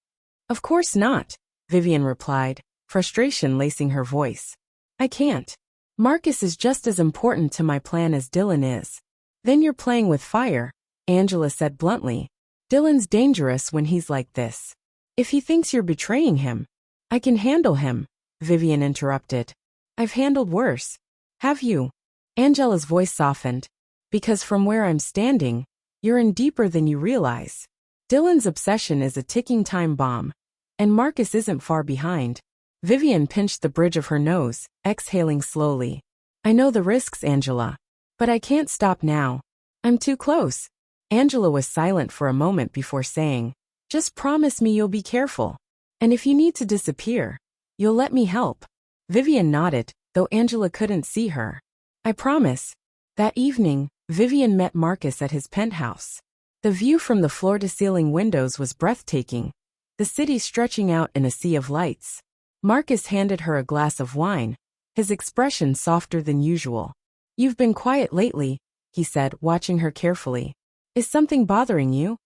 "Of course not," Vivienne replied, frustration lacing her voice. "I can't. Marcus is just as important to my plan as Dylan is." "Then you're playing with fire," Angela said bluntly. "Dylan's dangerous when he's like this. If he thinks you're betraying him." "I can handle him," Vivienne interrupted. "I've handled worse." "Have you?" Angela's voice softened. "Because from where I'm standing, you're in deeper than you realize. Dylan's obsession is a ticking time bomb, and Marcus isn't far behind." Vivienne pinched the bridge of her nose, exhaling slowly. "I know the risks, Angela. But I can't stop now. I'm too close." Angela was silent for a moment before saying, "Just promise me you'll be careful. And if you need to disappear, you'll let me help." Vivienne nodded, though Angela couldn't see her. "I promise." That evening, Vivienne met Marcus at his penthouse. The view from the floor-to-ceiling windows was breathtaking, the city stretching out in a sea of lights. Marcus handed her a glass of wine, his expression softer than usual. "You've been quiet lately," he said, watching her carefully. "Is something bothering you?"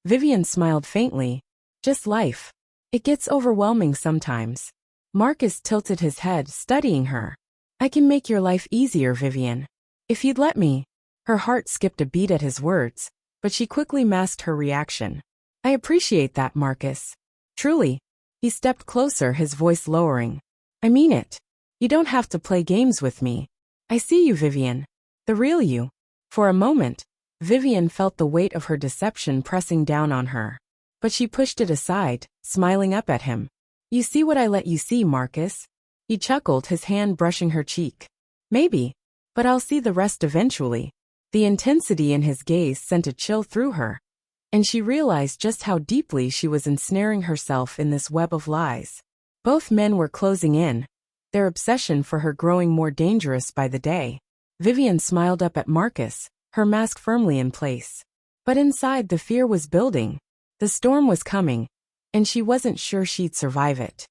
Vivienne smiled faintly. "Just life. It gets overwhelming sometimes." Marcus tilted his head, studying her. "I can make your life easier, Vivienne. If you'd let me." Her heart skipped a beat at his words, but she quickly masked her reaction. "I appreciate that, Marcus. Truly." He stepped closer, his voice lowering. "I mean it. You don't have to play games with me. I see you, Vivienne. The real you." For a moment, Vivienne felt the weight of her deception pressing down on her. But she pushed it aside, smiling up at him. "You see what I let you see, Marcus." He chuckled, his hand brushing her cheek. "Maybe. But I'll see the rest eventually." The intensity in his gaze sent a chill through her, and she realized just how deeply she was ensnaring herself in this web of lies. Both men were closing in, their obsession for her growing more dangerous by the day. Vivienne smiled up at Marcus, her mask firmly in place. But inside the fear was building. The storm was coming, and she wasn't sure she'd survive it.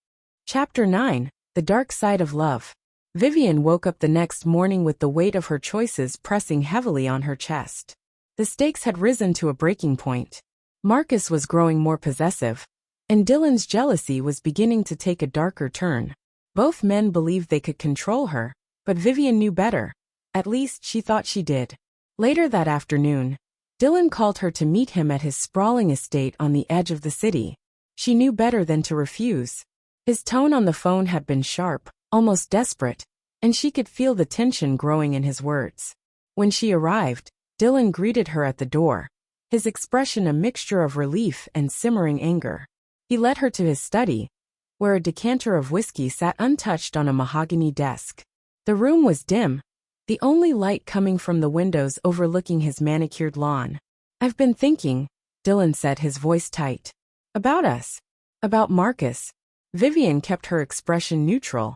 Chapter 9, The Dark Side of Love. Vivienne woke up the next morning with the weight of her choices pressing heavily on her chest. The stakes had risen to a breaking point. Marcus was growing more possessive, and Dylan's jealousy was beginning to take a darker turn. Both men believed they could control her, but Vivienne knew better. At least she thought she did. Later that afternoon, Dylan called her to meet him at his sprawling estate on the edge of the city. She knew better than to refuse. His tone on the phone had been sharp, almost desperate, and she could feel the tension growing in his words. When she arrived, Dylan greeted her at the door, his expression a mixture of relief and simmering anger. He led her to his study, where a decanter of whiskey sat untouched on a mahogany desk. The room was dim, the only light coming from the windows overlooking his manicured lawn. "I've been thinking," Dylan said, his voice tight. "About us. About Marcus." Vivienne kept her expression neutral,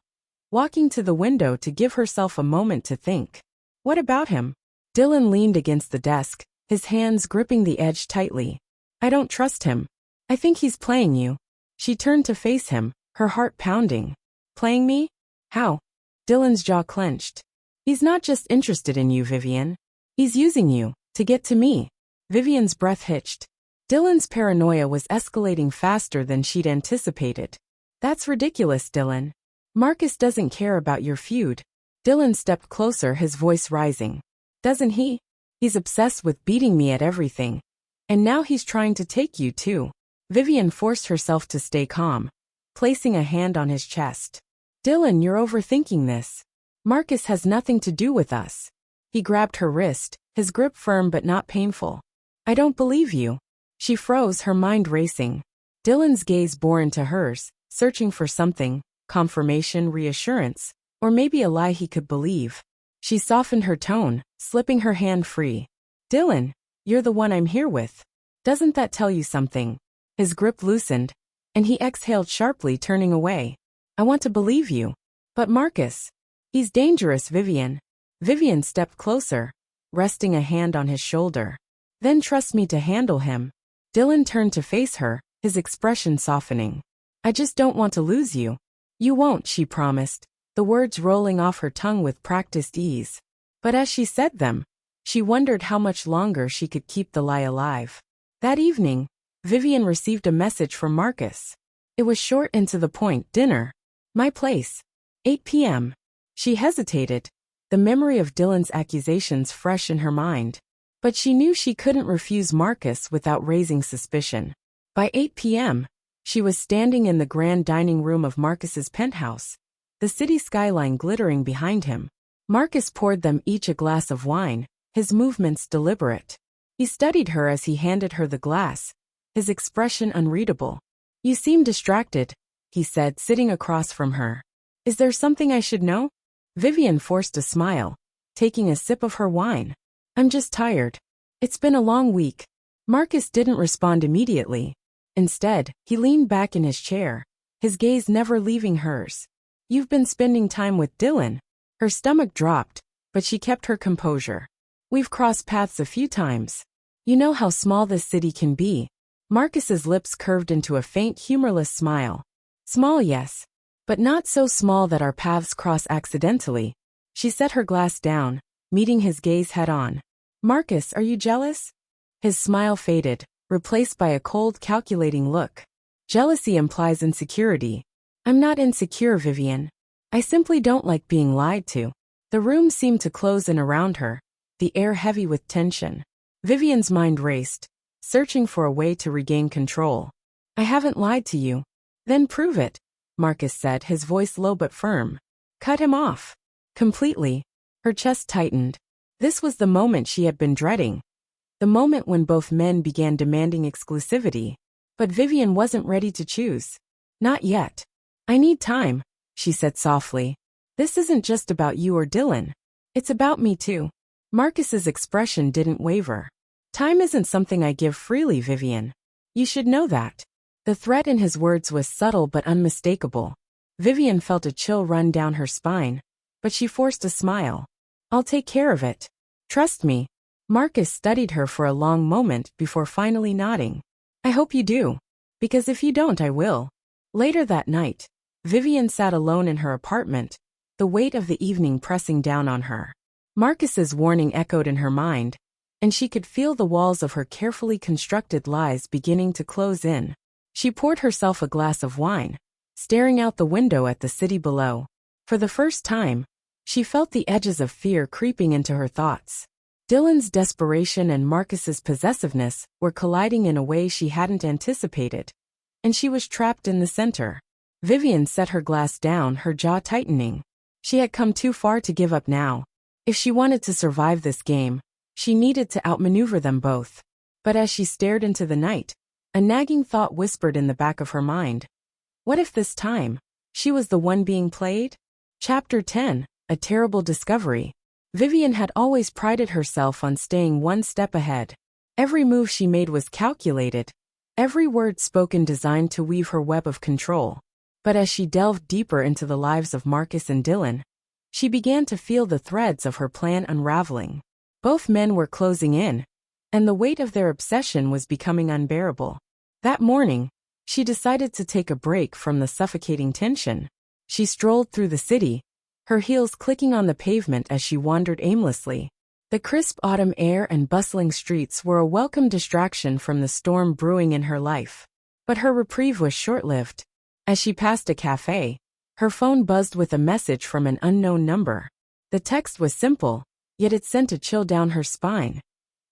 walking to the window to give herself a moment to think. "What about him?" Dylan leaned against the desk, his hands gripping the edge tightly. "I don't trust him. I think he's playing you." She turned to face him, her heart pounding. "Playing me? How?" Dylan's jaw clenched. "He's not just interested in you, Vivienne. He's using you to get to me." Vivienne's breath hitched. Dylan's paranoia was escalating faster than she'd anticipated. "That's ridiculous, Dylan. Marcus doesn't care about your feud." Dylan stepped closer, his voice rising. "Doesn't he? He's obsessed with beating me at everything. And now he's trying to take you too." Vivienne forced herself to stay calm, placing a hand on his chest. "Dylan, you're overthinking this. Marcus has nothing to do with us." He grabbed her wrist, his grip firm but not painful. "I don't believe you." She froze, her mind racing. Dylan's gaze bore into hers, searching for something, confirmation, reassurance, or maybe a lie he could believe. She softened her tone, slipping her hand free. "Dylan, you're the one I'm here with. Doesn't that tell you something?" His grip loosened, and he exhaled sharply, turning away. "I want to believe you. But Marcus, he's dangerous, Vivienne." Vivienne stepped closer, resting a hand on his shoulder. "Then trust me to handle him." Dylan turned to face her, his expression softening. "I just don't want to lose you." "You won't," she promised, the words rolling off her tongue with practiced ease. But as she said them, she wondered how much longer she could keep the lie alive. That evening, Vivienne received a message from Marcus. It was short and to the point. "Dinner. My place. 8 p.m. She hesitated, the memory of Dylan's accusations fresh in her mind. But she knew she couldn't refuse Marcus without raising suspicion. By 8 p.m., she was standing in the grand dining room of Marcus's penthouse, the city skyline glittering behind him. Marcus poured them each a glass of wine, his movements deliberate. He studied her as he handed her the glass, his expression unreadable. "You seem distracted," he said, sitting across from her. "Is there something I should know?" Vivienne forced a smile, taking a sip of her wine. "I'm just tired. It's been a long week." Marcus didn't respond immediately. Instead, he leaned back in his chair, his gaze never leaving hers. "You've been spending time with Dylan." Her stomach dropped, but she kept her composure. "We've crossed paths a few times. You know how small this city can be." Marcus's lips curved into a faint, humorless smile. "Small, yes. But not so small that our paths cross accidentally." She set her glass down, meeting his gaze head-on. "Marcus, are you jealous?" His smile faded, replaced by a cold, calculating look. "Jealousy implies insecurity." "I'm not insecure, Vivienne. I simply don't like being lied to." The room seemed to close in around her, the air heavy with tension. Vivienne's mind raced, searching for a way to regain control. "I haven't lied to you." "Then prove it," Marcus said, his voice low but firm. "Cut him off." Completely. Her chest tightened. This was the moment she had been dreading. The moment when both men began demanding exclusivity. But Vivienne wasn't ready to choose. "Not yet. I need time," she said softly. "This isn't just about you or Dylan. It's about me too." Marcus's expression didn't waver. Time isn't something I give freely, Vivienne. You should know that. The threat in his words was subtle but unmistakable. Vivienne felt a chill run down her spine, but she forced a smile. I'll take care of it. Trust me. Marcus studied her for a long moment before finally nodding. I hope you do. Because if you don't, I will. Later that night, Vivienne sat alone in her apartment, the weight of the evening pressing down on her. Marcus's warning echoed in her mind, and she could feel the walls of her carefully constructed lies beginning to close in. She poured herself a glass of wine, staring out the window at the city below. For the first time, she felt the edges of fear creeping into her thoughts. Dylan's desperation and Marcus's possessiveness were colliding in a way she hadn't anticipated, and she was trapped in the center. Vivienne set her glass down, her jaw tightening. She had come too far to give up now. If she wanted to survive this game, she needed to outmaneuver them both. But as she stared into the night, a nagging thought whispered in the back of her mind. What if this time, she was the one being played? Chapter 10, A Terrible Discovery. Vivienne had always prided herself on staying one step ahead. Every move she made was calculated, every word spoken designed to weave her web of control. But as she delved deeper into the lives of Marcus and Dylan, she began to feel the threads of her plan unraveling. Both men were closing in, and the weight of their obsession was becoming unbearable. That morning, she decided to take a break from the suffocating tension. She strolled through the city, her heels clicking on the pavement as she wandered aimlessly. The crisp autumn air and bustling streets were a welcome distraction from the storm brewing in her life. But her reprieve was short-lived. As she passed a cafe, her phone buzzed with a message from an unknown number. The text was simple, yet it sent a chill down her spine.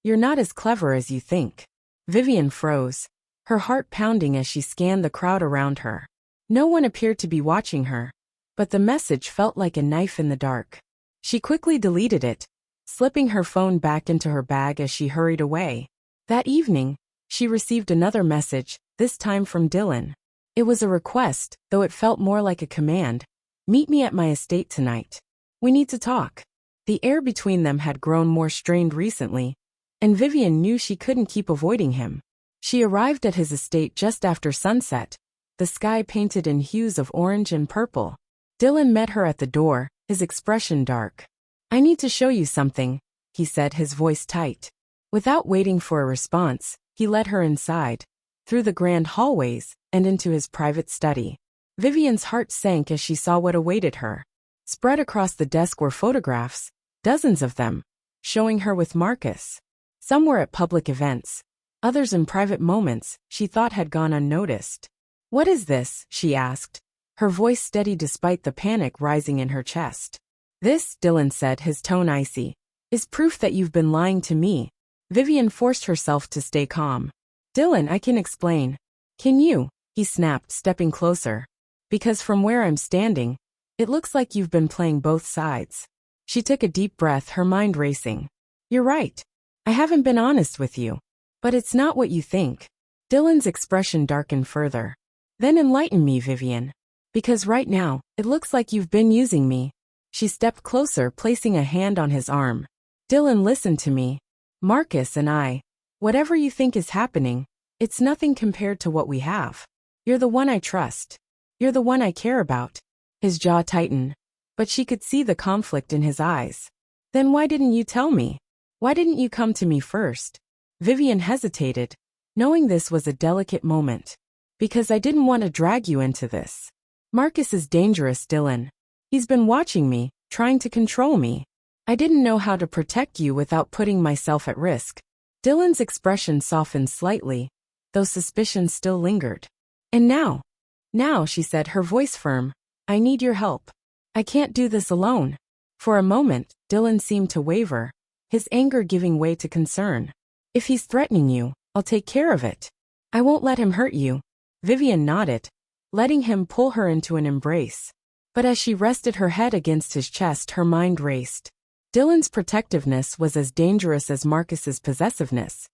You're not as clever as you think. Vivienne froze, her heart pounding as she scanned the crowd around her. No one appeared to be watching her, but the message felt like a knife in the dark. She quickly deleted it, slipping her phone back into her bag as she hurried away. That evening, she received another message, this time from Dylan. It was a request, though it felt more like a command. Meet me at my estate tonight. We need to talk. The air between them had grown more strained recently, and Vivienne knew she couldn't keep avoiding him. She arrived at his estate just after sunset, the sky painted in hues of orange and purple. Dylan met her at the door, his expression dark. I need to show you something, he said, his voice tight. Without waiting for a response, he led her inside, through the grand hallways, and into his private study. Vivienne's heart sank as she saw what awaited her. Spread across the desk were photographs, dozens of them, showing her with Marcus. Some were at public events, others in private moments she thought had gone unnoticed. What is this? She asked, her voice steady despite the panic rising in her chest. This, Dylan said, his tone icy, is proof that you've been lying to me. Vivienne forced herself to stay calm. Dylan, I can explain. Can you? He snapped, stepping closer. Because from where I'm standing, it looks like you've been playing both sides. She took a deep breath, her mind racing. You're right. I haven't been honest with you. But it's not what you think. Dylan's expression darkened further. Then enlighten me, Vivienne. Because right now, it looks like you've been using me. She stepped closer, placing a hand on his arm. Dylan, listen to me. Marcus and I, whatever you think is happening, it's nothing compared to what we have. You're the one I trust. You're the one I care about. His jaw tightened, but she could see the conflict in his eyes. Then why didn't you tell me? Why didn't you come to me first? Vivienne hesitated, knowing this was a delicate moment. Because I didn't want to drag you into this. Marcus is dangerous, Dylan. He's been watching me, trying to control me. I didn't know how to protect you without putting myself at risk. Dylan's expression softened slightly, though suspicion still lingered. And now, she said, her voice firm, I need your help. I can't do this alone. For a moment, Dylan seemed to waver, his anger giving way to concern. If he's threatening you, I'll take care of it. I won't let him hurt you. Vivienne nodded, letting him pull her into an embrace. But as she rested her head against his chest, her mind raced. Dylan's protectiveness was as dangerous as Marcus's possessiveness,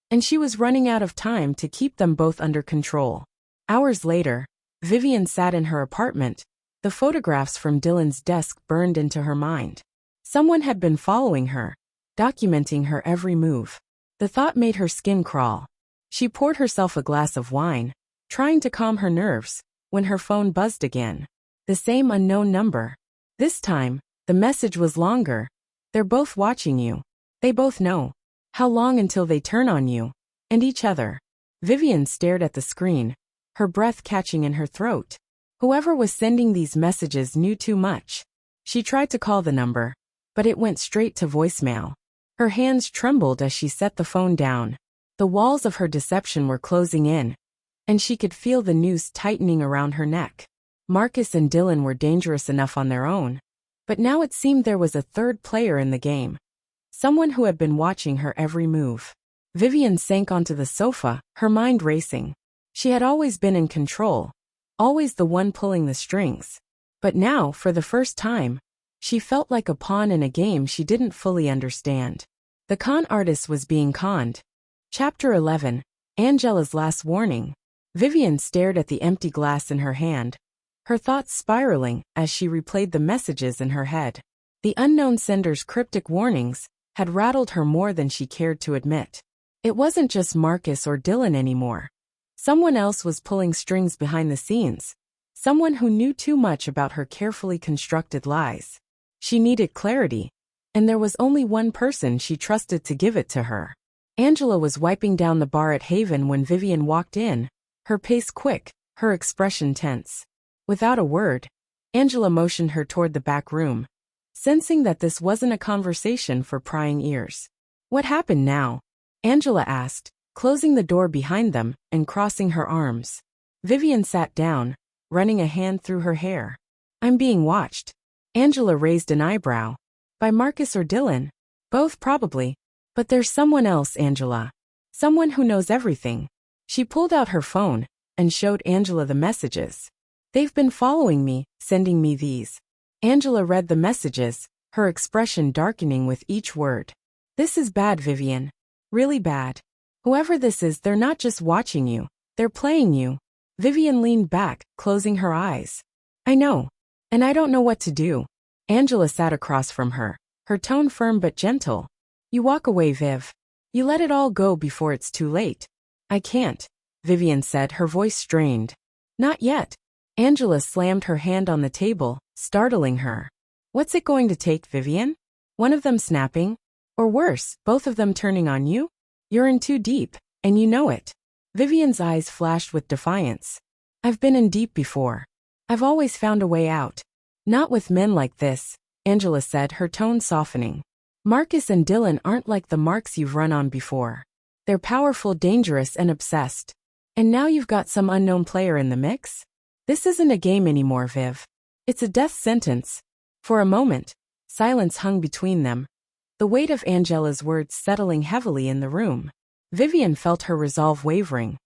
and she was running out of time to keep them both under control. Hours later, Vivienne sat in her apartment. The photographs from Dylan's desk burned into her mind. Someone had been following her, documenting her every move. The thought made her skin crawl. She poured herself a glass of wine, trying to calm her nerves, when her phone buzzed again. The same unknown number. This time, the message was longer. They're both watching you. They both know. How long until they turn on you? And each other. Vivienne stared at the screen, her breath catching in her throat. Whoever was sending these messages knew too much. She tried to call the number, but it went straight to voicemail. Her hands trembled as she set the phone down. The walls of her deception were closing in, and she could feel the noose tightening around her neck. Marcus and Dylan were dangerous enough on their own, but now it seemed there was a third player in the game. Someone who had been watching her every move. Vivienne sank onto the sofa, her mind racing. She had always been in control, always the one pulling the strings. But now, for the first time, she felt like a pawn in a game she didn't fully understand. The con artist was being conned. Chapter 11. Angela's Last Warning. Vivienne stared at the empty glass in her hand, her thoughts spiraling as she replayed the messages in her head. The unknown sender's cryptic warnings had rattled her more than she cared to admit. It wasn't just Marcus or Dylan anymore. Someone else was pulling strings behind the scenes. Someone who knew too much about her carefully constructed lies. She needed clarity, and there was only one person she trusted to give it to her. Angela was wiping down the bar at Haven when Vivienne walked in, her pace quick, her expression tense. Without a word, Angela motioned her toward the back room, sensing that this wasn't a conversation for prying ears. "What happened now?" Angela asked, closing the door behind them and crossing her arms. Vivienne sat down, running a hand through her hair. "I'm being watched." Angela raised an eyebrow. "By Marcus or Dylan?" "Both probably. But there's someone else, Angela. Someone who knows everything." She pulled out her phone and showed Angela the messages. "They've been following me, sending me these." Angela read the messages, her expression darkening with each word. "This is bad, Vivienne. Really bad. Whoever this is, they're not just watching you, they're playing you." Vivienne leaned back, closing her eyes. "I know. And I don't know what to do." Angela sat across from her, her tone firm but gentle. "You walk away, Viv. You let it all go before it's too late." "I can't," Vivienne said, her voice strained. "Not yet." Angela slammed her hand on the table, startling her. "What's it going to take, Vivienne? One of them snapping? Or worse, both of them turning on you? You're in too deep, and you know it." Vivienne's eyes flashed with defiance. "I've been in deep before. I've always found a way out." "Not with men like this," Angela said, her tone softening. "Marcus and Dylan aren't like the marks you've run on before. They're powerful, dangerous, and obsessed. And now you've got some unknown player in the mix? This isn't a game anymore, Viv. It's a death sentence." For a moment, silence hung between them, the weight of Angela's words settling heavily in the room. Vivienne felt her resolve wavering.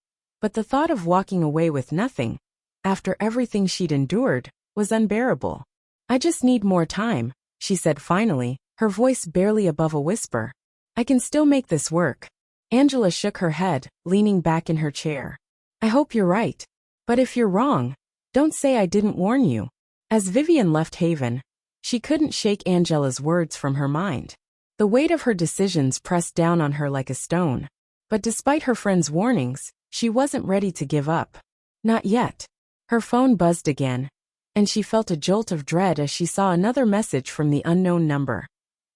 But the thought of walking away with nothing, after everything she'd endured, was unbearable. "I just need more time," she said finally, her voice barely above a whisper. "I can still make this work." Angela shook her head, leaning back in her chair. "I hope you're right. But if you're wrong, don't say I didn't warn you." As Vivienne left Haven, she couldn't shake Angela's words from her mind. The weight of her decisions pressed down on her like a stone. But despite her friend's warnings, she wasn't ready to give up. Not yet. Her phone buzzed again, and she felt a jolt of dread as she saw another message from the unknown number.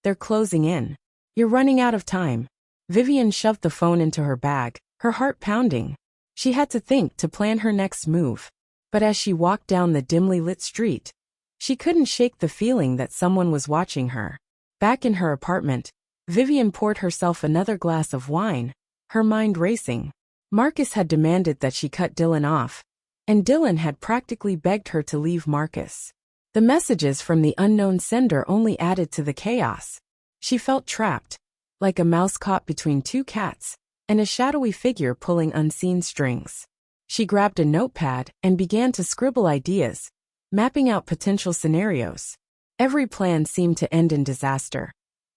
"They're closing in. You're running out of time." Vivienne shoved the phone into her bag, her heart pounding. She had to think to plan her next move. But as she walked down the dimly lit street, she couldn't shake the feeling that someone was watching her. Back in her apartment, Vivienne poured herself another glass of wine, her mind racing. Marcus had demanded that she cut Dylan off, and Dylan had practically begged her to leave Marcus. The messages from the unknown sender only added to the chaos. She felt trapped, like a mouse caught between two cats, and a shadowy figure pulling unseen strings. She grabbed a notepad and began to scribble ideas, mapping out potential scenarios. Every plan seemed to end in disaster.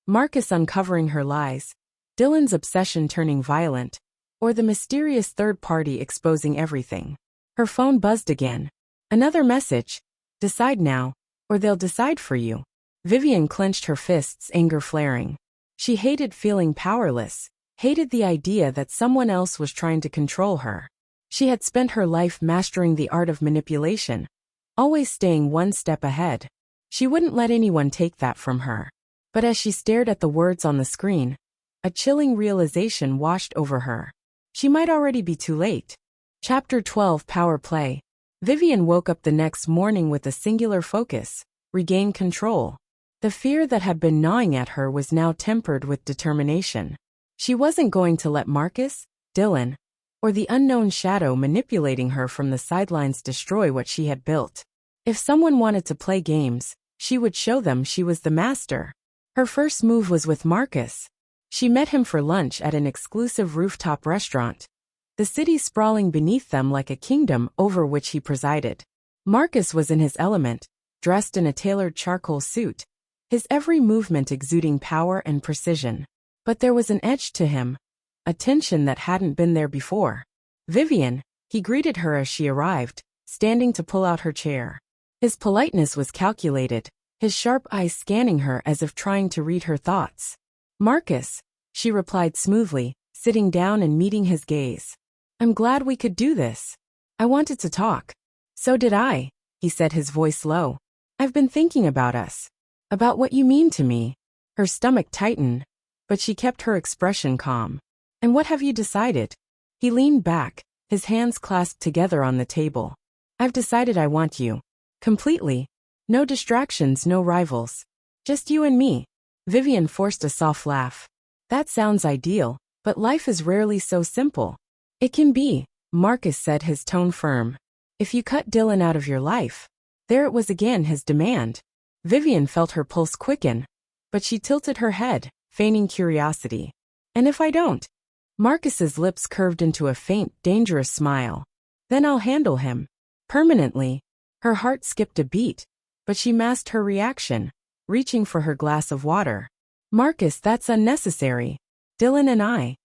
Marcus uncovering her lies, Dylan's obsession turning violent, or the mysterious third party exposing everything. Her phone buzzed again. Another message. "Decide now, or they'll decide for you." Vivienne clenched her fists, anger flaring. She hated feeling powerless, hated the idea that someone else was trying to control her. She had spent her life mastering the art of manipulation, always staying one step ahead. She wouldn't let anyone take that from her. But as she stared at the words on the screen, a chilling realization washed over her. She might already be too late. Chapter 12 Power Play. Vivienne woke up the next morning with a singular focus: regain control. The fear that had been gnawing at her was now tempered with determination. She wasn't going to let Marcus, Dylan, or the unknown shadow manipulating her from the sidelines destroy what she had built. If someone wanted to play games, she would show them she was the master. Her first move was with Marcus. She met him for lunch at an exclusive rooftop restaurant, the city sprawling beneath them like a kingdom over which he presided. Marcus was in his element, dressed in a tailored charcoal suit, his every movement exuding power and precision. But there was an edge to him, a tension that hadn't been there before. "Vivienne," he greeted her as she arrived, standing to pull out her chair. His politeness was calculated, his sharp eyes scanning her as if trying to read her thoughts. "Marcus," she replied smoothly, sitting down and meeting his gaze. "I'm glad we could do this. I wanted to talk." "So did I," he said, his voice low. "I've been thinking about us. About what you mean to me." Her stomach tightened, but she kept her expression calm. "And what have you decided?" He leaned back, his hands clasped together on the table. "I've decided I want you. Completely. No distractions, no rivals. Just you and me." Vivienne forced a soft laugh. "That sounds ideal, but life is rarely so simple." "It can be," Marcus said, his tone firm. "If you cut Dylan out of your life." There it was again, his demand. Vivienne felt her pulse quicken, but she tilted her head, feigning curiosity. "And if I don't?" Marcus's lips curved into a faint, dangerous smile. "Then I'll handle him. Permanently." Her heart skipped a beat, but she masked her reaction, reaching for her glass of water. "Marcus, that's unnecessary. Dylan and I."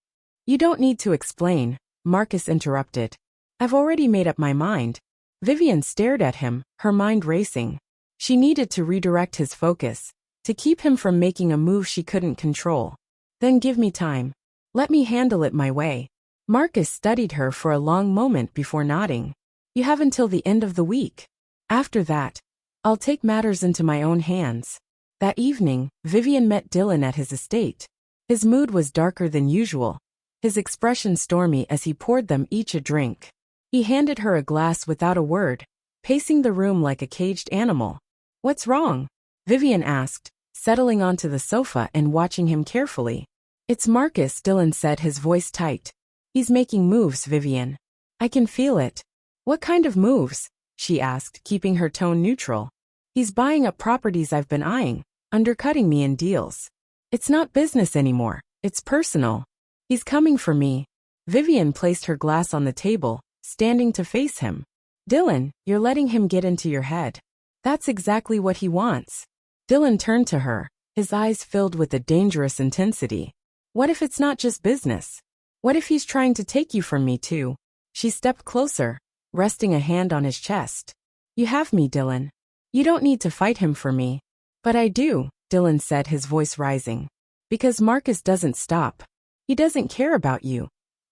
"You don't need to explain," Marcus interrupted. "I've already made up my mind." Vivienne stared at him, her mind racing. She needed to redirect his focus, to keep him from making a move she couldn't control. "Then give me time. Let me handle it my way." Marcus studied her for a long moment before nodding. "You have until the end of the week. After that, I'll take matters into my own hands." That evening, Vivienne met Dylan at his estate. His mood was darker than usual, his expression stormy as he poured them each a drink. He handed her a glass without a word, pacing the room like a caged animal. "What's wrong?" Vivienne asked, settling onto the sofa and watching him carefully. "It's Marcus," Dylan said, his voice tight. "He's making moves, Vivienne. I can feel it." "What kind of moves?" she asked, keeping her tone neutral. "He's buying up properties I've been eyeing, undercutting me in deals. It's not business anymore, it's personal. He's coming for me." Vivienne placed her glass on the table, standing to face him. "Dylan, you're letting him get into your head. That's exactly what he wants." Dylan turned to her, his eyes filled with a dangerous intensity. "What if it's not just business? What if he's trying to take you from me too?" She stepped closer, resting a hand on his chest. "You have me, Dylan. You don't need to fight him for me." "But I do," Dylan said, his voice rising. "Because Marcus doesn't stop. He doesn't care about you.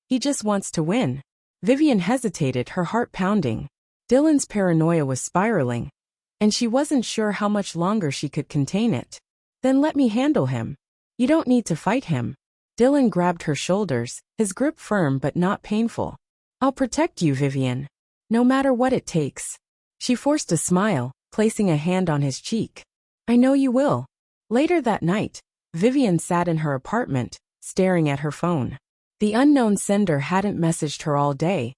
He just wants to win." Vivienne hesitated, her heart pounding. Dylan's paranoia was spiraling, and she wasn't sure how much longer she could contain it. "Then let me handle him. You don't need to fight him." Dylan grabbed her shoulders, his grip firm but not painful. "I'll protect you, Vivienne. No matter what it takes." She forced a smile, placing a hand on his cheek. "I know you will." Later that night, Vivienne sat in her apartment, staring at her phone. The unknown sender hadn't messaged her all day,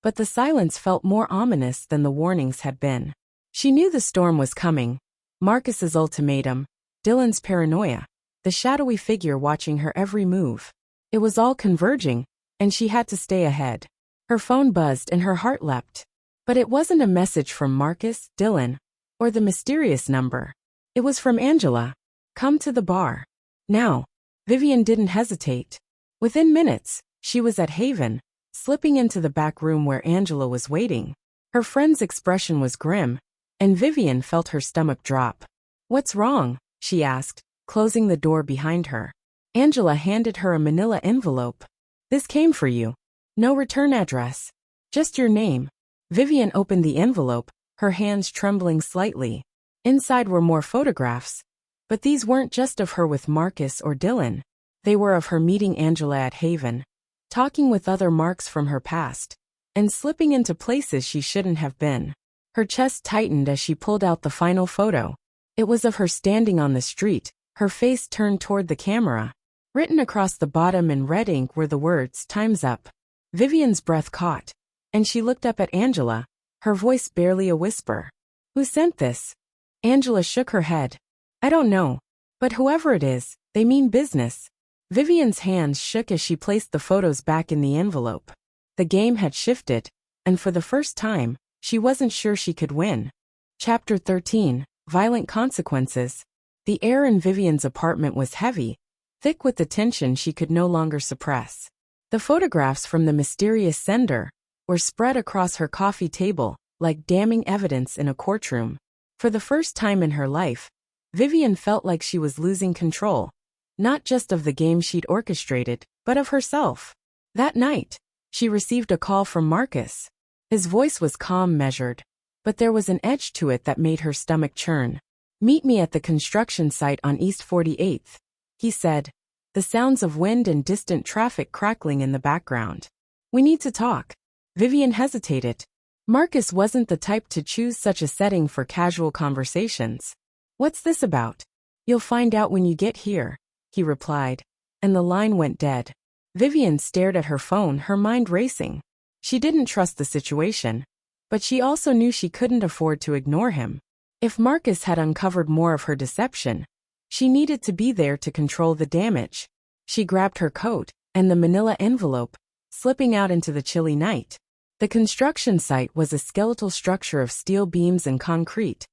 but the silence felt more ominous than the warnings had been. She knew the storm was coming. Marcus's ultimatum, Dylan's paranoia, the shadowy figure watching her every move. It was all converging, and she had to stay ahead. Her phone buzzed and her heart leapt. But it wasn't a message from Marcus, Dylan, or the mysterious number. It was from Angela. "Come to the bar. Now." Vivienne didn't hesitate. Within minutes, she was at Haven, slipping into the back room where Angela was waiting. Her friend's expression was grim, and Vivienne felt her stomach drop. "What's wrong?" she asked, closing the door behind her. Angela handed her a manila envelope. This came for you. No return address. Just your name. Vivienne opened the envelope, her hands trembling slightly. Inside were more photographs. But these weren't just of her with Marcus or Dylan. They were of her meeting Angela at Haven, talking with other Marks from her past, and slipping into places she shouldn't have been. Her chest tightened as she pulled out the final photo. It was of her standing on the street, her face turned toward the camera. Written across the bottom in red ink were the words, "Time's up." Vivienne's breath caught, and she looked up at Angela, her voice barely a whisper. Who sent this? Angela shook her head. I don't know. But whoever it is, they mean business. Vivienne's hands shook as she placed the photos back in the envelope. The game had shifted, and for the first time, she wasn't sure she could win. Chapter 13, Violent Consequences. The air in Vivienne's apartment was heavy, thick with the tension she could no longer suppress. The photographs from the mysterious sender were spread across her coffee table, like damning evidence in a courtroom. For the first time in her life, Vivienne felt like she was losing control, not just of the game she'd orchestrated, but of herself. That night, she received a call from Marcus. His voice was calm, measured, but there was an edge to it that made her stomach churn. Meet me at the construction site on East 48th, he said, the sounds of wind and distant traffic crackling in the background. We need to talk. Vivienne hesitated. Marcus wasn't the type to choose such a setting for casual conversations. What's this about? You'll find out when you get here, he replied, and the line went dead. Vivienne stared at her phone, her mind racing. She didn't trust the situation, but she also knew she couldn't afford to ignore him. If Marcus had uncovered more of her deception, she needed to be there to control the damage. She grabbed her coat and the manila envelope, slipping out into the chilly night. The construction site was a skeletal structure of steel beams and concrete,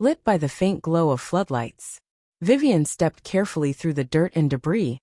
lit by the faint glow of floodlights. Vivienne stepped carefully through the dirt and debris,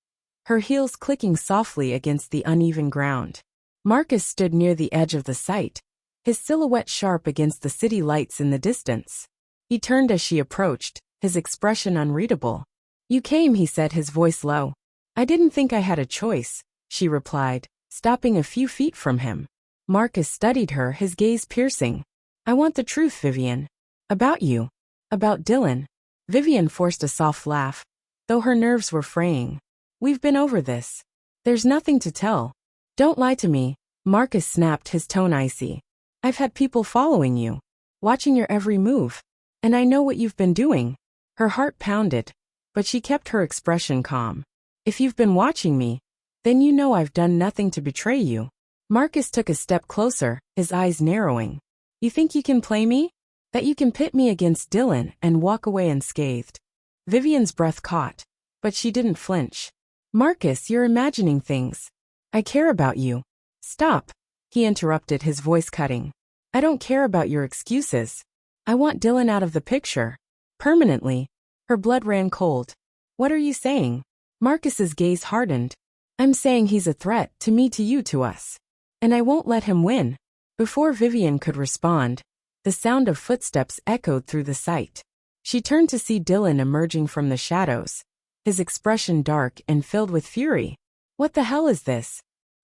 her heels clicking softly against the uneven ground. Marcus stood near the edge of the site, his silhouette sharp against the city lights in the distance. He turned as she approached, his expression unreadable. You came, he said, his voice low. I didn't think I had a choice, she replied, stopping a few feet from him. Marcus studied her, his gaze piercing. I want the truth, Vivienne. About you. About Dylan. Vivienne forced a soft laugh, though her nerves were fraying. We've been over this. There's nothing to tell. Don't lie to me, Marcus snapped, his tone icy. I've had people following you, watching your every move, and I know what you've been doing. Her heart pounded, but she kept her expression calm. If you've been watching me, then you know I've done nothing to betray you. Marcus took a step closer, his eyes narrowing. You think you can play me? That you can pit me against Dylan and walk away unscathed? Vivienne's breath caught, but she didn't flinch. Marcus, you're imagining things. I care about you. Stop, he interrupted, his voice cutting. I don't care about your excuses. I want Dylan out of the picture. Permanently. Her blood ran cold. What are you saying? Marcus's gaze hardened. I'm saying he's a threat, to me, to you, to us. And I won't let him win. Before Vivienne could respond, the sound of footsteps echoed through the site. She turned to see Dylan emerging from the shadows, his expression dark and filled with fury. What the hell is this?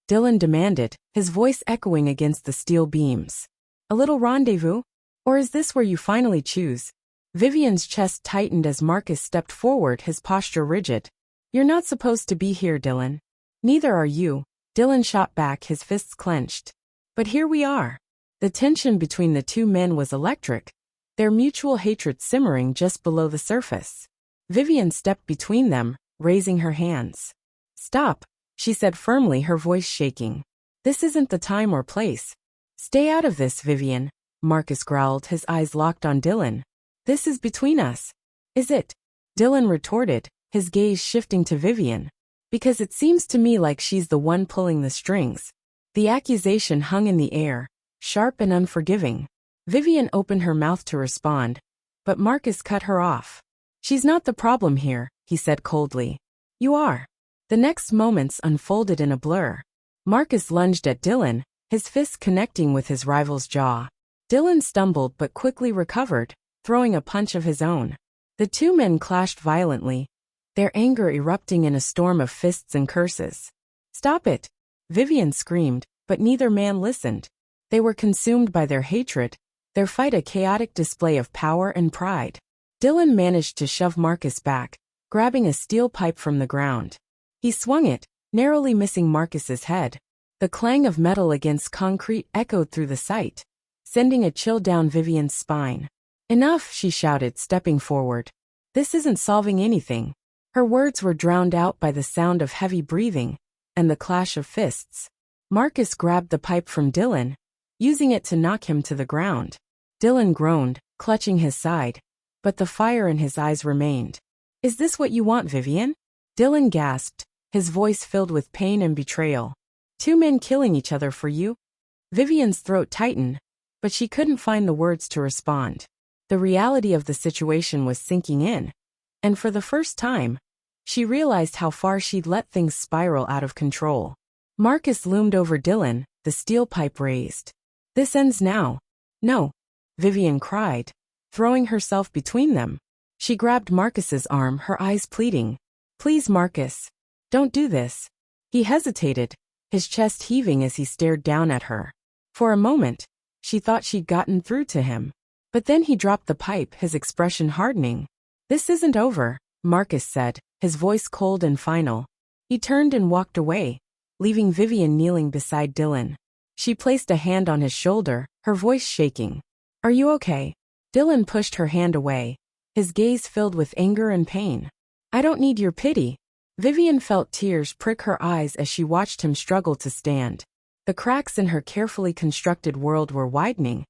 Dylan demanded, his voice echoing against the steel beams. A little rendezvous? Or is this where you finally choose? Vivienne's chest tightened as Marcus stepped forward, his posture rigid. You're not supposed to be here, Dylan. Neither are you. Dylan shot back, his fists clenched. But here we are. The tension between the two men was electric, their mutual hatred simmering just below the surface. Vivienne stepped between them, raising her hands. Stop, she said firmly, her voice shaking. This isn't the time or place. Stay out of this, Vivienne, Marcus growled, his eyes locked on Dylan. This is between us. Is it? Dylan retorted, his gaze shifting to Vivienne. Because it seems to me like she's the one pulling the strings. The accusation hung in the air, sharp and unforgiving. Vivienne opened her mouth to respond, but Marcus cut her off. She's not the problem here, he said coldly. You are. The next moments unfolded in a blur. Marcus lunged at Dylan, his fists connecting with his rival's jaw. Dylan stumbled but quickly recovered, throwing a punch of his own. The two men clashed violently, their anger erupting in a storm of fists and curses. "Stop it!" Vivienne screamed, but neither man listened. They were consumed by their hatred, their fight a chaotic display of power and pride. Dylan managed to shove Marcus back, grabbing a steel pipe from the ground. He swung it, narrowly missing Marcus's head. The clang of metal against concrete echoed through the site, sending a chill down Vivienne's spine. "Enough," she shouted, stepping forward. "This isn't solving anything." Her words were drowned out by the sound of heavy breathing and the clash of fists. Marcus grabbed the pipe from Dylan, using it to knock him to the ground. Dylan groaned, clutching his side, but the fire in his eyes remained. "Is this what you want, Vivienne?" Dylan gasped, his voice filled with pain and betrayal. "Two men killing each other for you?" Vivienne's throat tightened, but she couldn't find the words to respond. The reality of the situation was sinking in, and for the first time, she realized how far she'd let things spiral out of control. Marcus loomed over Dylan, the steel pipe raised. "This ends now." "No," Vivienne cried, throwing herself between them. She grabbed Marcus's arm, her eyes pleading. "Please, Marcus. Don't do this." He hesitated, his chest heaving as he stared down at her. For a moment, she thought she'd gotten through to him. But then he dropped the pipe, his expression hardening. "This isn't over," Marcus said, his voice cold and final. He turned and walked away, leaving Vivienne kneeling beside Dylan. She placed a hand on his shoulder, her voice shaking. "Are you okay?" Dylan pushed her hand away, his gaze filled with anger and pain. "I don't need your pity." Vivienne felt tears prick her eyes as she watched him struggle to stand. The cracks in her carefully constructed world were widening,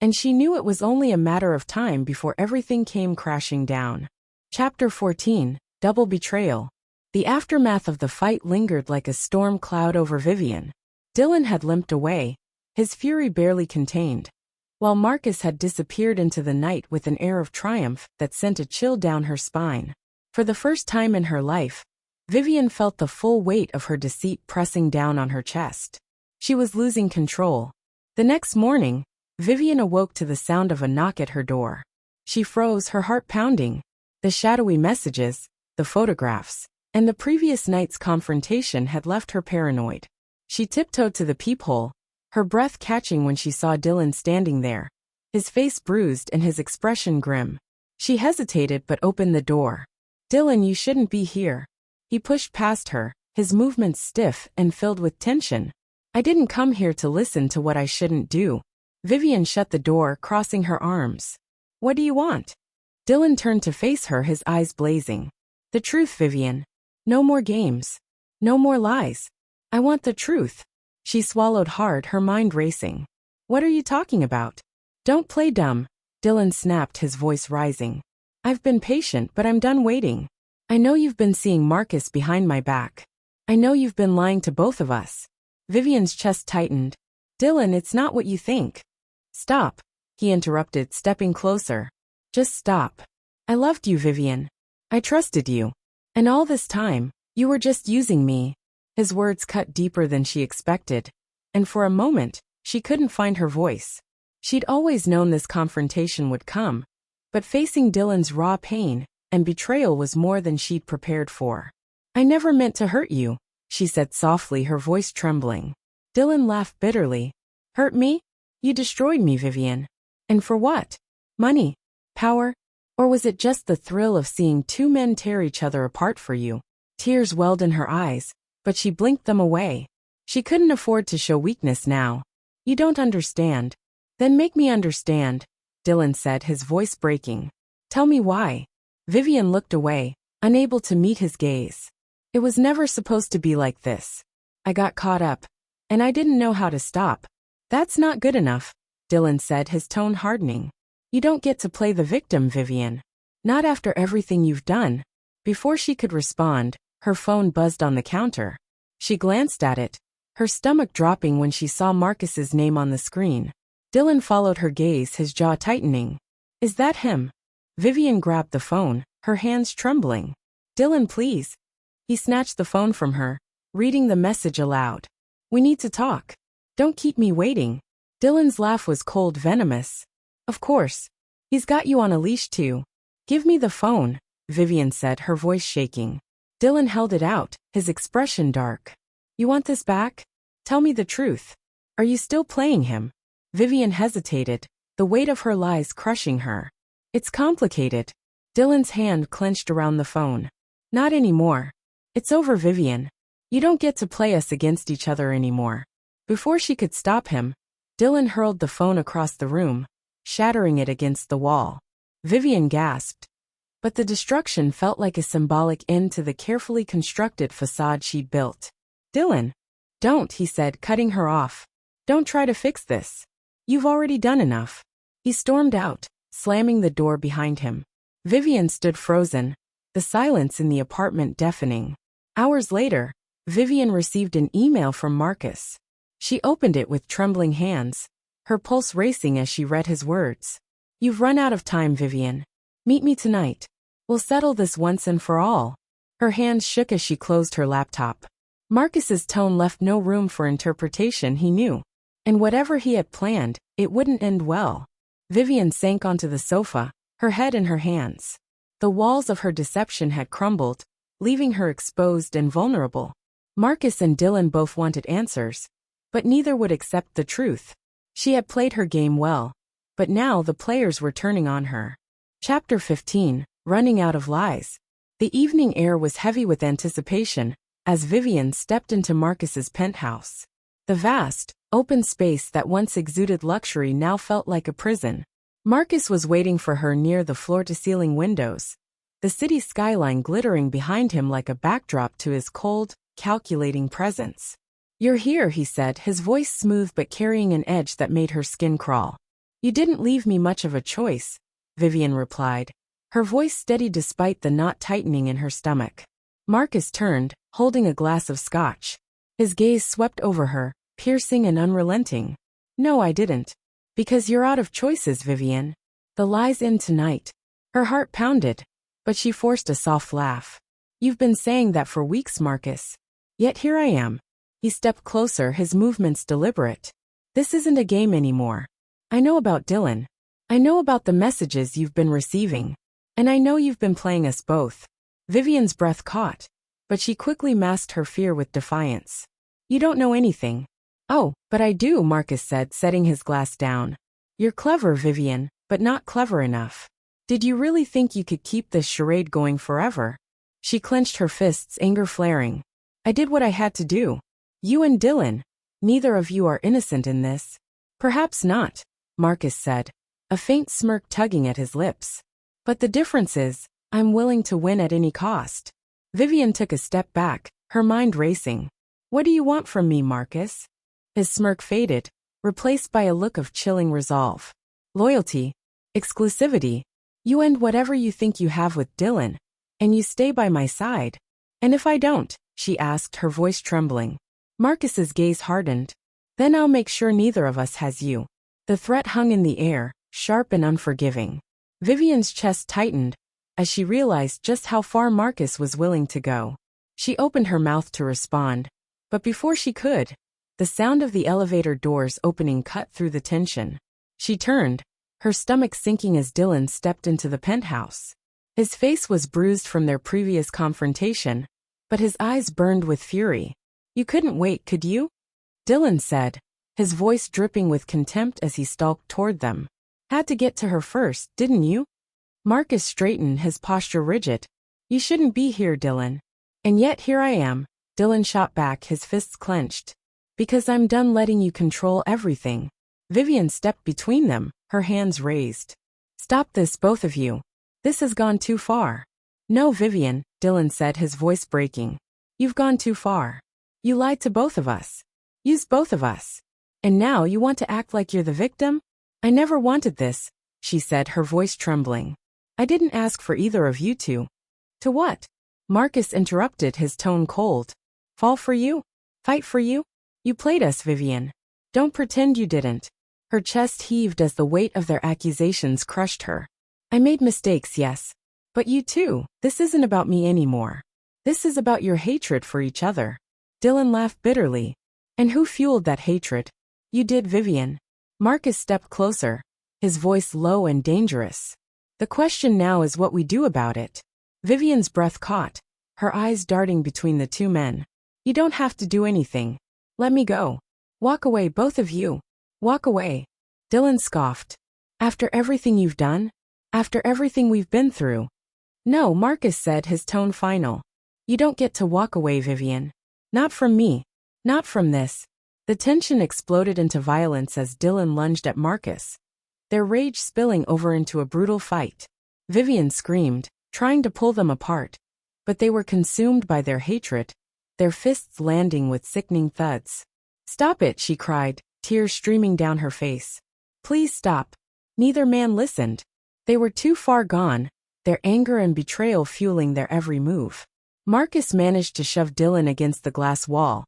and she knew it was only a matter of time before everything came crashing down. Chapter 14, Double Betrayal. The aftermath of the fight lingered like a storm cloud over Vivienne. Dylan had limped away, his fury barely contained, while Marcus had disappeared into the night with an air of triumph that sent a chill down her spine. For the first time in her life, Vivienne felt the full weight of her deceit pressing down on her chest. She was losing control. The next morning, Vivienne awoke to the sound of a knock at her door. She froze, her heart pounding. The shadowy messages, the photographs, and the previous night's confrontation had left her paranoid. She tiptoed to the peephole, her breath catching when she saw Dylan standing there, his face bruised and his expression grim. She hesitated but opened the door. "Dylan, you shouldn't be here." He pushed past her, his movements stiff and filled with tension. "I didn't come here to listen to what I shouldn't do." Vivienne shut the door, crossing her arms. "What do you want?" Dylan turned to face her, his eyes blazing. "The truth, Vivienne. No more games. No more lies. I want the truth." She swallowed hard, her mind racing. "What are you talking about?" "Don't play dumb," Dylan snapped, his voice rising. "I've been patient, but I'm done waiting. I know you've been seeing Marcus behind my back. I know you've been lying to both of us." Vivienne's chest tightened. "Dylan, it's not what you think." "Stop," he interrupted, stepping closer. "Just stop. I loved you, Vivienne. I trusted you. And all this time, you were just using me." His words cut deeper than she expected, and for a moment, she couldn't find her voice. She'd always known this confrontation would come, but facing Dylan's raw pain and betrayal was more than she'd prepared for. "I never meant to hurt you," she said softly, her voice trembling. Dylan laughed bitterly. "Hurt me? You destroyed me, Vivienne. And for what? Money? Power? Or was it just the thrill of seeing two men tear each other apart for you?" Tears welled in her eyes, but she blinked them away. She couldn't afford to show weakness now. "You don't understand. Then make me understand," Dylan said, his voice breaking. "Tell me why." Vivienne looked away, unable to meet his gaze. "It was never supposed to be like this. I got caught up, and I didn't know how to stop." "That's not good enough," Dylan said, his tone hardening. "You don't get to play the victim, Vivienne. Not after everything you've done." Before she could respond, her phone buzzed on the counter. She glanced at it, her stomach dropping when she saw Marcus's name on the screen. Dylan followed her gaze, his jaw tightening. "Is that him?" Vivienne grabbed the phone, her hands trembling. "Dylan, please." He snatched the phone from her, reading the message aloud. "We need to talk. Don't keep me waiting." Dylan's laugh was cold, venomous. "Of course. He's got you on a leash too. Give me the phone." Vivienne said, her voice shaking. Dylan held it out, his expression dark. You want this back? Tell me the truth. Are you still playing him? Vivienne hesitated, the weight of her lies crushing her. It's complicated. Dylan's hand clenched around the phone. Not anymore. It's over, Vivienne. You don't get to play us against each other anymore. Before she could stop him, Dylan hurled the phone across the room, shattering it against the wall. Vivienne gasped. But the destruction felt like a symbolic end to the carefully constructed facade she'd built. Dylan. Don't, he said, cutting her off. Don't try to fix this. You've already done enough. He stormed out, slamming the door behind him. Vivienne stood frozen, the silence in the apartment deafening. Hours later, Vivienne received an email from Marcus. She opened it with trembling hands, her pulse racing as she read his words. You've run out of time, Vivienne. Meet me tonight. We'll settle this once and for all. Her hands shook as she closed her laptop. Marcus's tone left no room for interpretation, he knew. And whatever he had planned, it wouldn't end well. Vivienne sank onto the sofa, her head in her hands. The walls of her deception had crumbled, leaving her exposed and vulnerable. Marcus and Dylan both wanted answers, but neither would accept the truth. She had played her game well, but now the players were turning on her. Chapter 15, Running Out of Lies. The evening air was heavy with anticipation as Vivienne stepped into Marcus's penthouse. The vast, open space that once exuded luxury now felt like a prison. Marcus was waiting for her near the floor-to-ceiling windows, the city skyline glittering behind him like a backdrop to his cold, calculating presence. You're here, he said, his voice smooth but carrying an edge that made her skin crawl. You didn't leave me much of a choice, Vivienne replied, her voice steady despite the knot tightening in her stomach. Marcus turned, holding a glass of scotch. His gaze swept over her, piercing and unrelenting. No, I didn't. Because you're out of choices, Vivienne. The lies end tonight. Her heart pounded, but she forced a soft laugh. You've been saying that for weeks, Marcus. Yet here I am. He stepped closer, his movements deliberate. This isn't a game anymore. I know about Dylan. I know about the messages you've been receiving. And I know you've been playing us both. Vivienne's breath caught, but she quickly masked her fear with defiance. You don't know anything. Oh, but I do, Marcus said, setting his glass down. You're clever, Vivienne, but not clever enough. Did you really think you could keep this charade going forever? She clenched her fists, anger flaring. I did what I had to do. You and Dylan. Neither of you are innocent in this. Perhaps not, Marcus said, a faint smirk tugging at his lips. But the difference is, I'm willing to win at any cost. Vivienne took a step back, her mind racing. What do you want from me, Marcus? His smirk faded, replaced by a look of chilling resolve. Loyalty. Exclusivity. You end whatever you think you have with Dylan, and you stay by my side. And if I don't, she asked, her voice trembling. Marcus's gaze hardened. Then I'll make sure neither of us has you. The threat hung in the air, sharp and unforgiving. Vivienne's chest tightened as she realized just how far Marcus was willing to go. She opened her mouth to respond, but before she could, the sound of the elevator doors opening cut through the tension. She turned, her stomach sinking as Dylan stepped into the penthouse. His face was bruised from their previous confrontation, but his eyes burned with fury. You couldn't wait, could you? Dylan said, his voice dripping with contempt as he stalked toward them. Had to get to her first, didn't you? Marcus straightened, his posture rigid. You shouldn't be here, Dylan. And yet here I am, Dylan shot back, his fists clenched. Because I'm done letting you control everything. Vivienne stepped between them, her hands raised. Stop this, both of you. This has gone too far. No, Vivienne, Dylan said, his voice breaking. You've gone too far. You lied to both of us. Used both of us. And now you want to act like you're the victim? I never wanted this, she said, her voice trembling. I didn't ask for either of you to. To what? Marcus interrupted, his tone cold. Fall for you? Fight for you? You played us, Vivienne. Don't pretend you didn't. Her chest heaved as the weight of their accusations crushed her. I made mistakes, yes. But you too. This isn't about me anymore. This is about your hatred for each other. Dylan laughed bitterly. And who fueled that hatred? You did, Vivienne. Marcus stepped closer, his voice low and dangerous. The question now is what we do about it. Vivienne's breath caught, her eyes darting between the two men. You don't have to do anything. Let me go. Walk away, both of you. Walk away. Dylan scoffed. After everything you've done? After everything we've been through? No, Marcus said, his tone final. You don't get to walk away, Vivienne. Not from me. Not from this. The tension exploded into violence as Dylan lunged at Marcus, their rage spilling over into a brutal fight. Vivienne screamed, trying to pull them apart, but they were consumed by their hatred, their fists landing with sickening thuds. Stop it, she cried, tears streaming down her face. Please stop. Neither man listened. They were too far gone, their anger and betrayal fueling their every move. Marcus managed to shove Dylan against the glass wall,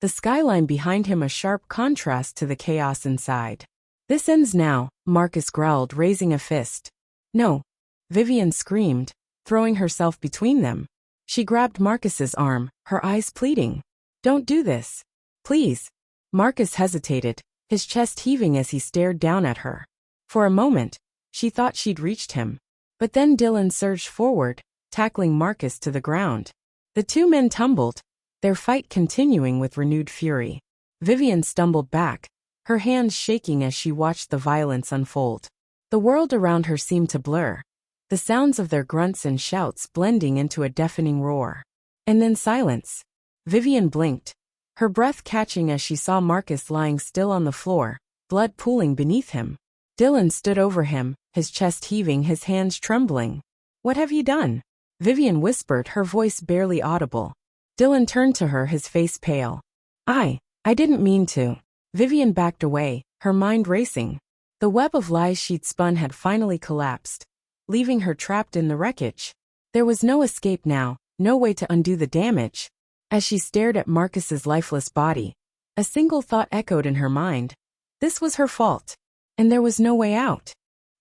the skyline behind him a sharp contrast to the chaos inside. This ends now, Marcus growled, raising a fist. No. Vivienne screamed, throwing herself between them. She grabbed Marcus's arm, her eyes pleading. Don't do this. Please. Marcus hesitated, his chest heaving as he stared down at her. For a moment, she thought she'd reached him. But then Dylan surged forward, tackling Marcus to the ground. The two men tumbled, their fight continuing with renewed fury. Vivienne stumbled back, her hands shaking as she watched the violence unfold. The world around her seemed to blur, the sounds of their grunts and shouts blending into a deafening roar. And then silence. Vivienne blinked, her breath catching as she saw Marcus lying still on the floor, blood pooling beneath him. Dylan stood over him, his chest heaving, his hands trembling. What have you done? Vivienne whispered, her voice barely audible. Dylan turned to her, his face pale. I didn't mean to. Vivienne backed away, her mind racing. The web of lies she'd spun had finally collapsed, leaving her trapped in the wreckage. There was no escape now, no way to undo the damage. As she stared at Marcus's lifeless body, a single thought echoed in her mind. This was her fault. And there was no way out.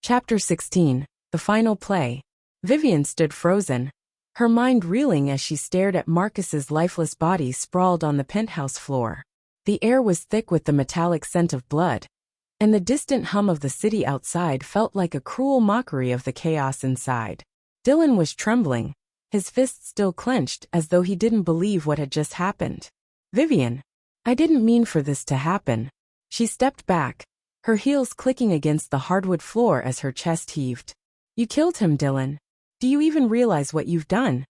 Chapter 16, the final play. Vivienne stood frozen, her mind reeling as she stared at Marcus's lifeless body sprawled on the penthouse floor. The air was thick with the metallic scent of blood, and the distant hum of the city outside felt like a cruel mockery of the chaos inside. Dylan was trembling, his fists still clenched as though he didn't believe what had just happened. Vivienne, I didn't mean for this to happen. She stepped back, her heels clicking against the hardwood floor as her chest heaved. You killed him, Dylan. Do you even realize what you've done?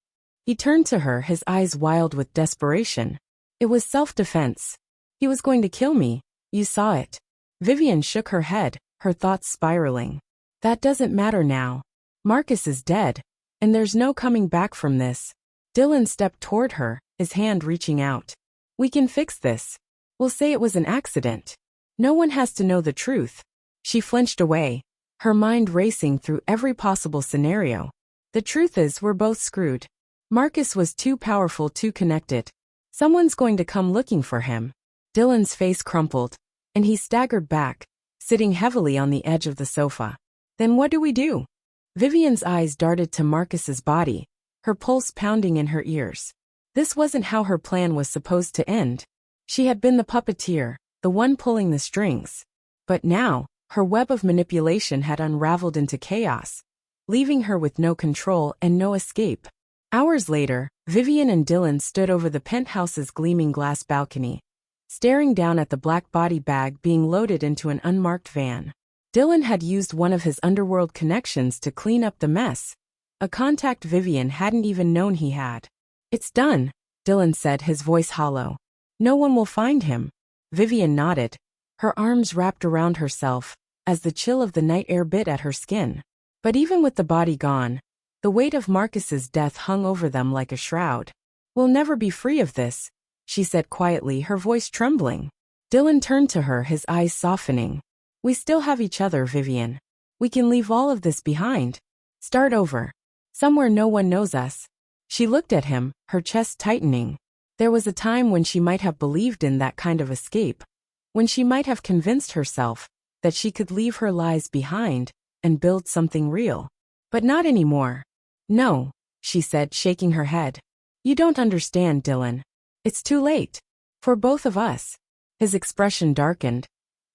He turned to her, his eyes wild with desperation. It was self-defense. He was going to kill me. You saw it. Vivienne shook her head, her thoughts spiraling. That doesn't matter now. Marcus is dead, and there's no coming back from this. Dylan stepped toward her, his hand reaching out. We can fix this. We'll say it was an accident. No one has to know the truth. She flinched away, her mind racing through every possible scenario. The truth is, we're both screwed. Marcus was too powerful, too connected. Someone's going to come looking for him. Dylan's face crumpled, and he staggered back, sitting heavily on the edge of the sofa. Then what do we do? Vivienne's eyes darted to Marcus's body, her pulse pounding in her ears. This wasn't how her plan was supposed to end. She had been the puppeteer, the one pulling the strings. But now, her web of manipulation had unraveled into chaos, leaving her with no control and no escape. Hours later, Vivienne and Dylan stood over the penthouse's gleaming glass balcony, staring down at the black body bag being loaded into an unmarked van. Dylan had used one of his underworld connections to clean up the mess, a contact Vivienne hadn't even known he had. It's done, Dylan said, his voice hollow. No one will find him. Vivienne nodded, her arms wrapped around herself, as the chill of the night air bit at her skin. But even with the body gone, the weight of Marcus's death hung over them like a shroud. We'll never be free of this, she said quietly, her voice trembling. Dylan turned to her, his eyes softening. We still have each other, Vivienne. We can leave all of this behind. Start over. Somewhere no one knows us. She looked at him, her chest tightening. There was a time when she might have believed in that kind of escape, when she might have convinced herself that she could leave her lies behind and build something real. But not anymore. No, she said, shaking her head. You don't understand, Dylan. It's too late. For both of us. His expression darkened,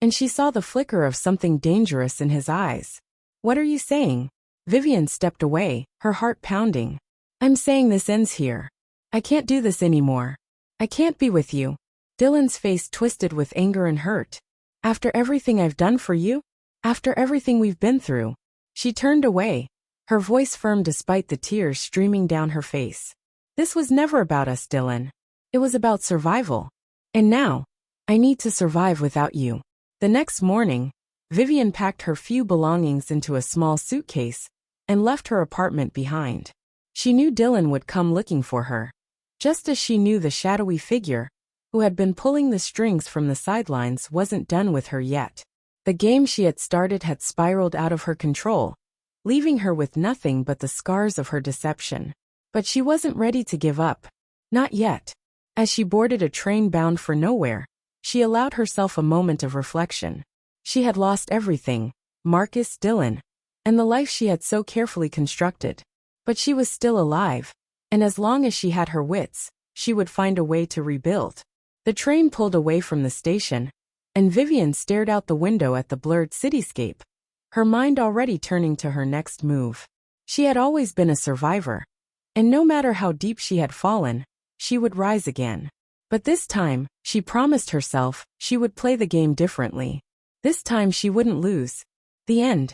and she saw the flicker of something dangerous in his eyes. What are you saying? Vivienne stepped away, her heart pounding. I'm saying this ends here. I can't do this anymore. I can't be with you. Dylan's face twisted with anger and hurt. After everything I've done for you? After everything we've been through? She turned away, her voice firm despite the tears streaming down her face. This was never about us, Dylan. It was about survival. And now, I need to survive without you. The next morning, Vivienne packed her few belongings into a small suitcase and left her apartment behind. She knew Dylan would come looking for her, just as she knew the shadowy figure who had been pulling the strings from the sidelines wasn't done with her yet. The game she had started had spiraled out of her control, leaving her with nothing but the scars of her deception. But she wasn't ready to give up. Not yet. As she boarded a train bound for nowhere, she allowed herself a moment of reflection. She had lost everything, Marcus, Dylan, and the life she had so carefully constructed. But she was still alive, and as long as she had her wits, she would find a way to rebuild. The train pulled away from the station, and Vivienne stared out the window at the blurred cityscape, her mind already turning to her next move. She had always been a survivor, and no matter how deep she had fallen, she would rise again. But this time, she promised herself she would play the game differently. This time she wouldn't lose. The end.